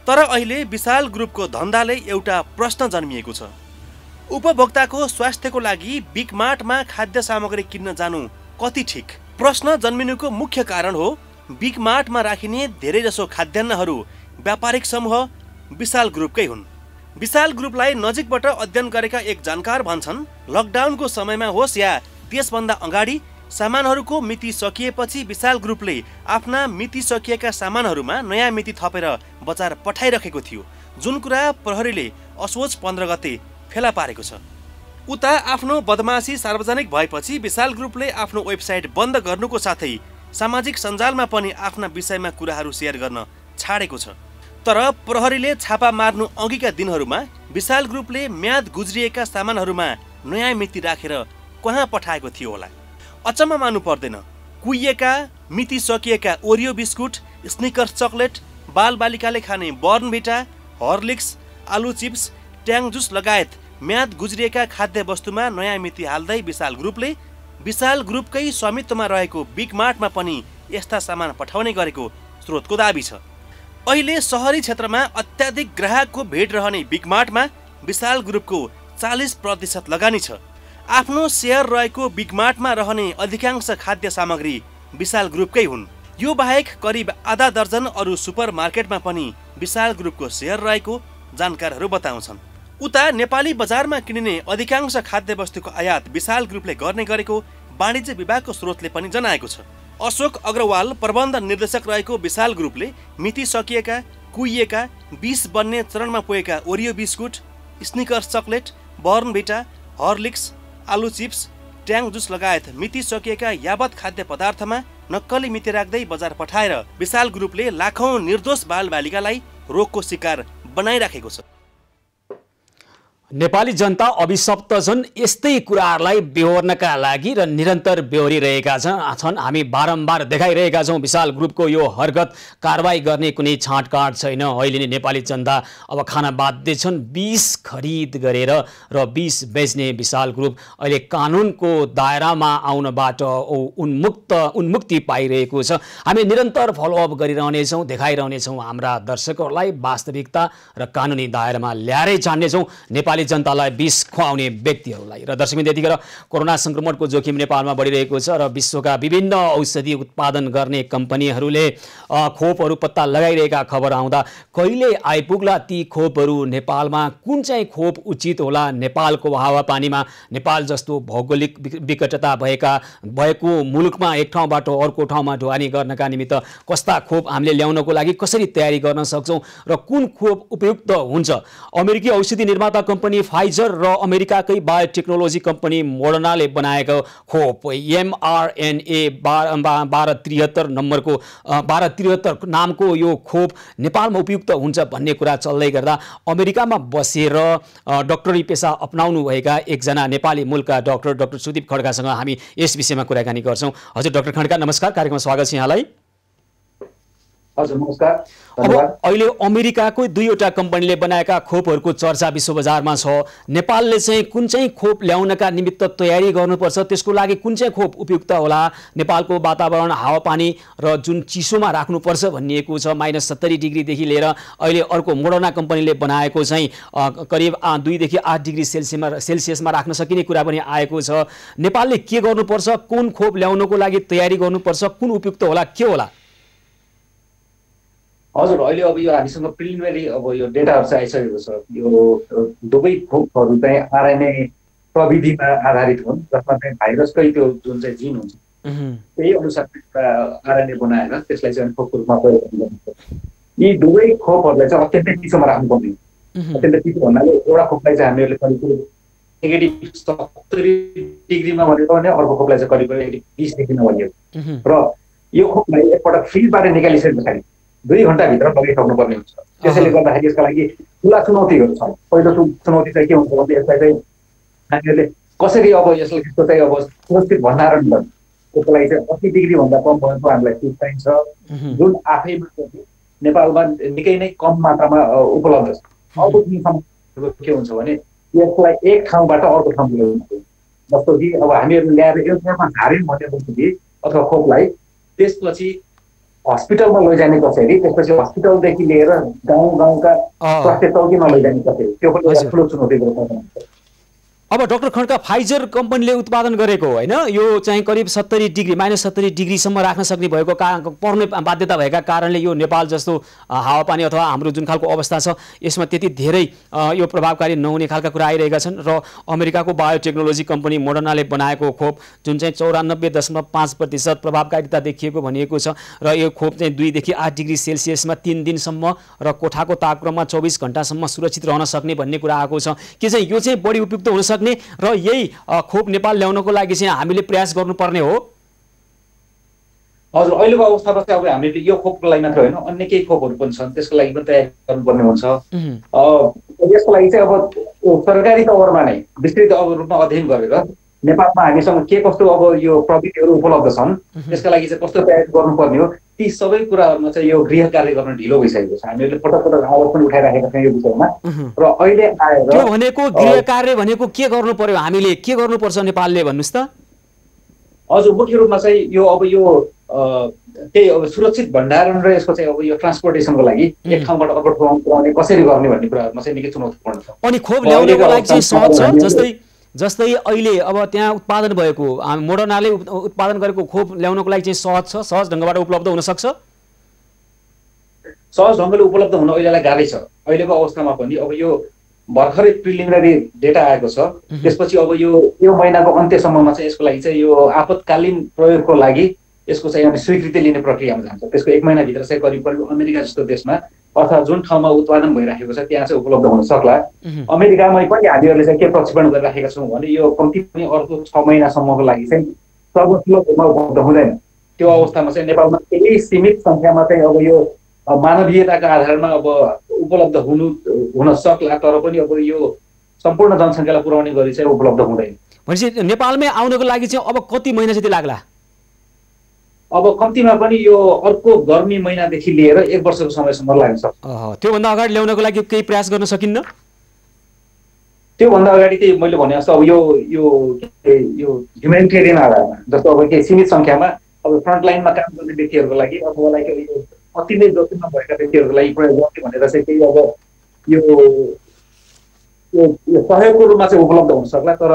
तर अहिले विशाल ग्रुपको धन्दाले एउटा प्रश्न जन्मिएको छ। उपभोक्ताको स्वास्थ्यको लागि बिग मार्टमा खाद्य सामग्री किन्न जानु कति ठिक? प्रश्न जन्मिनुको मुख्य कारण हो बिग मार्टमा राखिने धेरैजसो खाद्यान्नहरू व्यापारिक समूह विशाल ग्रुपकै हुन्। विशाल ग्रुपलाई नजिकबाट अध्ययन गरेका एक जानकार भन्छन् लकडाउनको समयमा होस् या त्यसभन्दा अगाडि सामानहरूको मिति सकिएपछि विशाल ग्रुपले आफ्ना मिति सकिएका सामानहरूमा नयाँ मिति थपेर बजार पठाइराखेको थियो, जुन कुरा प्रहरीले असोज 15 गते फेला पारेको छ। उता आफ्नो बदमासी सार्वजनिक भएपछि विशाल ग्रुपले आफ्नो वेबसाइट बन्द गर्नुको साथै सामाजिक सञ्जालमा पनि आफ्ना विषयमा कुराहरू सेयर गर्न छाडेको छ। तर प्रहरीले छापा मार्नु अघिका दिनहरूमा विशाल ग्रुपले म्याद गुज्रिएका सामानहरूमा नयाँ मिति राखेर कहाँ पठाएको थियो होला? अचम्म मान्नु पर्दैन। कुहिएका मिति सकिएका ओरियो बिस्कुट, स्निकर्स चकलेट, बालबालिकाले खाने बर्नभिटा, हर्लिक्स, आलु चिप्स, ट्याङ जुस लगायत म्याद गुज्रिएका खाद्य वस्तुमा नयाँ मिति हाल्दै विशाल ग्रुपकै स्वामित्वमा रहेको बिग मार्टमा पनि यस्ता सामान पठाउने गरेको स्रोतको दाबी छ। अहिले सहरी क्षेत्रमा अत्याधिक ग्राहकको भिड रहने बिग मार्टमा विशाल ग्रुपको 40% लगानी छ। आफ्नो सेयर रहेको बिग मार्टमा रहने अधिकांश खाद्य सामग्री विशाल ग्रुपकै हुन्। यो बाहेक करिब आधा दर्जन अरू सुपर मार्केटमा पनि विशाल ग्रुपको सेयर रहेको जानकारहरू बताउँछन्। उता नेपाली बजारमा किनिने अधिकांश खाद्य वस्तुको आयात विशाल ग्रुपले गर्ने गरेको वाणिज्य विभागको स्रोतले पनि जनाएको छ। अशोक अग्रवाल प्रबन्ध निर्देशक रहेको विशाल ग्रुपले मिति सकिएका, कुहिएका, विष बन्ने चरणमा पुगेका ओरियो biscuit, sneakers chocolate, Bournvita, Horlicks, आलु चिप्स, ट्याङ जुस लगायत मिति सकिएका यावत खाद्य पदार्थमा नक्कली मिति राख्दै बजार पठाएर विशाल ग्रुपले लाखौं निर्दोष बालबालिकालाई रोगको शिकार बनाइराखेको छ। नेपाली जनता अभिशप्त छन् यस्तै कुराहरूलाई बेहोर्नका लागि र निरन्तर बेहोरिरहेका छन्। हामी बारम्बार देखाइरहेका छौँ विशाल ग्रुपको यो हरकत कारबाही गर्ने कुनै छाँटकाँट छैन। अहिले नै नेपाली जनता अब खान बाध्य छन्। विष खरिद गरेर र विष बेच्ने विशाल ग्रुप अहिले कानुनको दायरामा आउनबाट उन्मुक्ति पाइरहेको छ। हामी निरन्तर फलोअप गरिरहनेछौँ, देखाइरहनेछौँ हाम्रा दर्शकहरूलाई वास्तविकता र कानुनी दायरामा ल्याएरै छाड्नेछौँ नेपाली जनतालाई विष खुवाउने व्यक्तिहरूलाई। र दर्शकबिन यतिखेर कोरोना संक्रमणको जोखिम नेपालमा बढिरहेको छ र विश्वका विभिन्न औषधि उत्पादन गर्ने कम्पनीहरूले खोपहरू पत्ता लगाइरहेका खबर आउँदा कहिले आइपुग्ला ती खोपहरू नेपालमा, कुन चाहिँ खोप उचित होला नेपालको हावापानीमा, नेपाल जस्तो भौगोलिक विकटता भएको मुलुकमा एक ठाउँबाट अर्को ठाउँमा ढुवानी गर्नका निमित्त कस्ता खोप हामीले ल्याउनको लागि कसरी तयारी गर्न सक्छौँ र कुन खोप उपयुक्त हुन्छ। अमेरिकी औषधि निर्माता कम्पनी फाइजर र अमेरिकाकै बायोटेक्नोलोजी कम्पनी मोडर्नाले बनाएको खोप mRNA 1273 नामको यो खोप नेपालमा उपयुक्त हुन्छ भन्ने कुरा चल्दै गर्दा अमेरिकामा बसेर डाक्टरी पेसा अपनाउनु भएका एकजना नेपाली मूलका डाक्टर सुदीप खड्कासँग हामी यस विषयमा कुराकानी गर्छौँ। हजुर डाक्टर खड्का नमस्कार, कार्यक्रममा स्वागत छ यहाँलाई। हजुर नमस्कार। अब अहिले अमेरिकाको दुईवटा कम्पनीले बनाएका खोपहरूको चर्चा विश्व बजारमा छ। नेपालले चाहिँ कुन चाहिँ खोप ल्याउनका निमित्त तयारी गर्नुपर्छ, त्यसको लागि कुन चाहिँ खोप उपयुक्त होला, नेपालको वातावरण हावापानी र जुन चिसोमा राख्नुपर्छ भनिएको छ -70 डिग्रीदेखि लिएर अहिले अर्को मोडर्ना कम्पनीले बनाएको चाहिँ करिब 2 देखि 8 डिग्री सेल्सियसमा राख्न सकिने कुरा पनि आएको छ। नेपालले के गर्नुपर्छ, कुन खोप ल्याउनको लागि तयारी गर्नुपर्छ, कुन उपयुक्त होला, के होला? हजुर अहिले अब यो हामीसँग प्रिलिमिनरी अब यो डेटाहरू चाहिँ आइसकेको छ। यो दुवै खोपहरू चाहिँ आरएनए प्रविधिमा आधारित हुन्, जसमा चाहिँ भाइरसकै त्यो जुन चाहिँ जिन हुन्छ त्यही अनुसार आरएनए बनाएर त्यसलाई चाहिँ खोपको रूपमा प्रयोग गर्नुपर्छ। यी दुवै खोपहरूलाई चाहिँ अत्यन्तै चिसोमा राख्नुपर्ने। अत्यन्तै चिसो भन्नाले एउटा खोपलाई चाहिँ हामीहरूले करिब -70 डिग्रीमा भनेको भने अर्को खोपलाई चाहिँ करिब 20 डिग्रीमा भनेको र यो खोपलाई एकपटक फ्रिजबाट निकालिसके पछाडि 2 घण्टाभित्र लगाइसक्नुपर्ने हुन्छ। त्यसैले गर्दाखेरि यसका लागि ठुला चुनौतीहरू छन्। पहिलो चुनौती चाहिँ के हुन्छ भने यसलाई चाहिँ हामीहरूले कसरी अब यसलाई त्यसको चाहिँ अब सुरक्षित भण्डारण गर्ने, त्यसको लागि चाहिँ 80 डिग्रीभन्दा कम भएको हामीलाई चिज चाहिन्छ, जुन आफैमा नेपालमा निकै नै कम मात्रामा उपलब्ध छ। अर्को के हुन्छ भने यसलाई एक ठाउँबाट अर्को ठाउँमा ल्याउनु, जस्तो कि अब हामीहरू ल्याएर एउटामा हार्यौँ भनेपछि अथवा खोपलाई त्यसपछि हस्पिटलमा लैजाने कसरी, त्यसपछि हस्पिटलदेखि लिएर गाउँका स्वास्थ्य चौकीमा लैजाने कसरी, त्यो पनि ठुलो चुनौतीको रूपमा हुन्छ। अब डाक्टर खड्का फाइजर कम्पनीले उत्पादन गरेको होइन यो चाहिँ करिब -70 डिग्रीसम्म राख्न सक्ने भएको पर्ने बाध्यता भएका कारणले यो नेपाल जस्तो हावापानी अथवा हाम्रो जुन खालको अवस्था छ यसमा त्यति धेरै यो प्रभावकारी नहुने खालका कुरा आइरहेका छन् र अमेरिकाको बायोटेक्नोलोजी कम्पनी मोडर्नाले बनाएको खोप जुन चाहिँ 94.5% प्रभावकारिता देखिएको भनिएको छ र यो खोप चाहिँ 2 देखि 8 डिग्री सेल्सियसमा 3 दिनसम्म र कोठाको तापक्रममा 24 घण्टासम्म सुरक्षित रहन सक्ने भन्ने कुरा आएको छ। के चाहिँ यो चाहिँ बढी उपयुक्त हुन सक्ने र यही खोप नेपाल ल्याउनको लागि चाहिँ हामीले प्रयास गर्नुपर्ने हो? हजुर अहिलेको अवस्थामा चाहिँ अब हामीले यो खोपको लागि मात्र होइन अन्य केही खोपहरू पनि छन्, त्यसको लागि पनि तयारी गर्नुपर्ने हुन्छ। यसको लागि चाहिँ अब सरकारी तवरमा नै विस्तृत रूपमा अध्ययन गरेर नेपालमा हामीसँग के कस्तो अब यो प्रविधिहरू उपलब्ध छन्, त्यसका लागि चाहिँ कस्तो तयारी गर्नुपर्ने हो, ती सबै कुराहरूमा चाहिँ यो गृह कार्य गर्न ढिलो भइसकेको छ। हामीहरूले पटक आवाज पनि उठाइराखेका छौँ यो विषयमा र अहिले आएर त्यो भनेको गृह कार्य भनेको के गर्नु पर्यो, हामीले के गर्नुपर्छ नेपालले भन्नुस् त? हजुर मुख्य रूपमा चाहिँ यो अब यो त्यही अब सुरक्षित भण्डारण र यसको चाहिँ अब यो ट्रान्सपोर्टेसनको लागि एक ठाउँबाट अर्को ठाउँमा पुर्याउने कसरी गर्ने भन्ने कुराहरूमा चाहिँ निकै चुनौतीपूर्ण छ। अनि खोप ल्याउनको लागि चाहिँ सहज छ, जस्तै अहिले अब त्यहाँ उत्पादन भएको मोडर्नाले उत्पादन गरेको खोप ल्याउनको लागि चाहिँ सहज छ, सहज ढङ्गबाट उपलब्ध हुन सक्छ? सहज ढङ्गले उपलब्ध हुन अहिलेलाई गाह्रै छ। अहिलेको अवस्थामा पनि अब यो भर्खरै प्रिलिमिनरी डेटा आएको छ। त्यसपछि अब यो महिनाको अन्त्यसम्ममा चाहिँ यसको लागि चाहिँ यो आपतकालीन प्रयोगको लागि यसको चाहिँ हामी स्वीकृति लिने प्रक्रियामा जान्छ। त्यसको 1 महिनाभित्र चाहिँ करिब अमेरिका जस्तो देशमा अथवा जुन ठाउँमा उत्पादन भइराखेको छ त्यहाँ चाहिँ उपलब्ध हुन सक्ला। अमेरिकामै पनि हामीहरूले चाहिँ के प्रक्षेपण गरिराखेका छौँ भने यो कम्ती पनि अर्को 6 महिनासम्मको लागि चाहिँ सर्वसुलभ रूपमा उपलब्ध हुँदैन। त्यो अवस्थामा चाहिँ नेपालमा केही सीमित सङ्ख्यामा चाहिँ अब यो मानवीयताको आधारमा अब उपलब्ध हुन सक्ला, तर पनि अब यो सम्पूर्ण जनसङ्ख्यालाई पुर्याउने गरी चाहिँ उपलब्ध हुँदैन। भनेपछि नेपालमै आउनको लागि चाहिँ अब कति महिना जति लाग्ला? अब कम्तीमा पनि यो अर्को गर्मी महिनादेखि लिएर 1 वर्षको समयसम्म लाग्न सक्छ। त्योभन्दा अगाडि ल्याउनको लागि केही प्रयास गर्न सकिन्न? त्योभन्दा अगाडि चाहिँ मैले भने जस्तो अब यो ह्युमेनिटेरियन आधारमा जस्तो अब केही सीमित सङ्ख्यामा अब फ्रन्टलाइनमा काम गर्ने व्यक्तिहरूको लागि अब यो अति नै जोखिममा भएका व्यक्तिहरूको लागि प्रयोग गर्ने भनेर चाहिँ केही अब यो सहयोगको रूपमा चाहिँ उपलब्ध हुन सक्ला। तर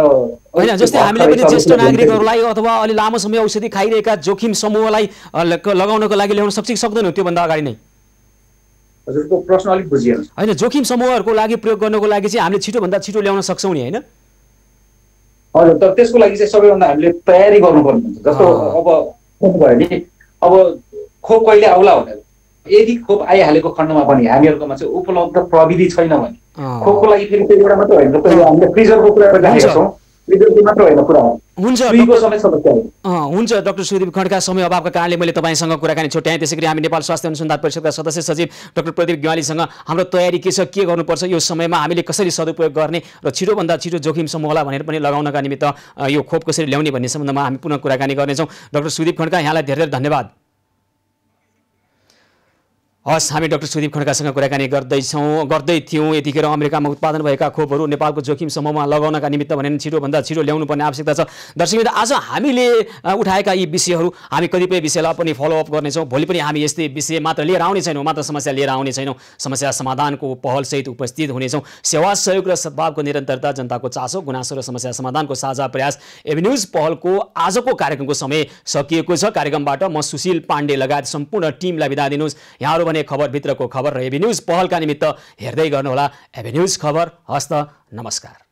होइन, जस्तै हामीले पनि ज्येष्ठ नागरिकहरूलाई अथवा अलि लामो समय औषधि खाइरहेका जोखिम समूहलाई लगाउनको लागि ल्याउन सक्छ कि सक्दैनौँ त्योभन्दा अगाडि नै? हजुरको प्रश्न अलिक बुझिएन। होइन, जोखिम समूहहरूको लागि प्रयोग गर्नको लागि चाहिँ हामीले छिटोभन्दा छिटो ल्याउन सक्छौँ नि, होइन? हजुर, तर त्यसको लागि चाहिँ सबैभन्दा हामीले तयारी गर्नुपर्ने हुन्छ। जस्तो अब भयो नि, अब खोप कहिले आउला भनेर यदि खोप आइहालेको खण्डमा पनि हामीहरूकोमा चाहिँ उपलब्ध प्रविधि छैन भने खोपको लागि फेरि त्यो एउटा मात्र होइन, हामीले फ्रिजरको कुरा गरिरहेका छौँ, फ्रिजरको मात्र होइन कुरा हुन्छ। डाक्टर सुदीप खड्का, समय अभावका कारणले मैले तपाईँसँग कुराकानी छुट्याएँ। त्यसैगरी हामी नेपाल स्वास्थ्य अनुसन्धान परिषदका सदस्य सचिव डाक्टर प्रदीप ग्यावालीसँग हाम्रो तयारी के छ, के गर्नुपर्छ, यो समयमा हामीले कसरी सदुपयोग गर्ने र छिटोभन्दा छिटो जोखिम समूहलाई भनेर पनि लगाउनका निमित्त यो खोप कसरी ल्याउने भन्ने सम्बन्धमा हामी पुनः कुराकानी गर्नेछौँ। डाक्टर सुदीप खड्का, यहाँलाई धेरै धेरै धन्यवाद। हस्, हामी डाक्टर सुदीप खड्कासँग कुराकानी गर्दै थियौँ। यतिखेर अमेरिकामा उत्पादन भएका खोपहरू नेपालको जोखिम समूहमा लगाउनका निमित्त भने छिटोभन्दा छिटो ल्याउनुपर्ने आवश्यकता छ। दर्शकवृन्द, आज हामीले उठाएका यी विषयहरू हामी कतिपय विषयलाई पनि फलोअप गर्नेछौँ। भोलि पनि हामी यस्तै विषय मात्र लिएर आउने छैनौँ, मात्र समस्या लिएर आउने छैनौँ, समस्या समाधानको पहलसहित उपस्थित हुनेछौँ। सेवा, सहयोग र सद्भावको निरन्तरता, जनताको चासो गुनासो र समस्या समाधानको साझा प्रयास एबी न्युज पहलको आजको कार्यक्रमको समय सकिएको छ। कार्यक्रमबाट म सुशील पाण्डे लगायत सम्पूर्ण टिमलाई बिदा दिनुहोस्। यहाँहरू भने खबरभित्रको खबर र एबी न्युज पहलका निमित्त हेर्दै गर्नुहोला एबी न्युज खबर। हस्त, नमस्कार।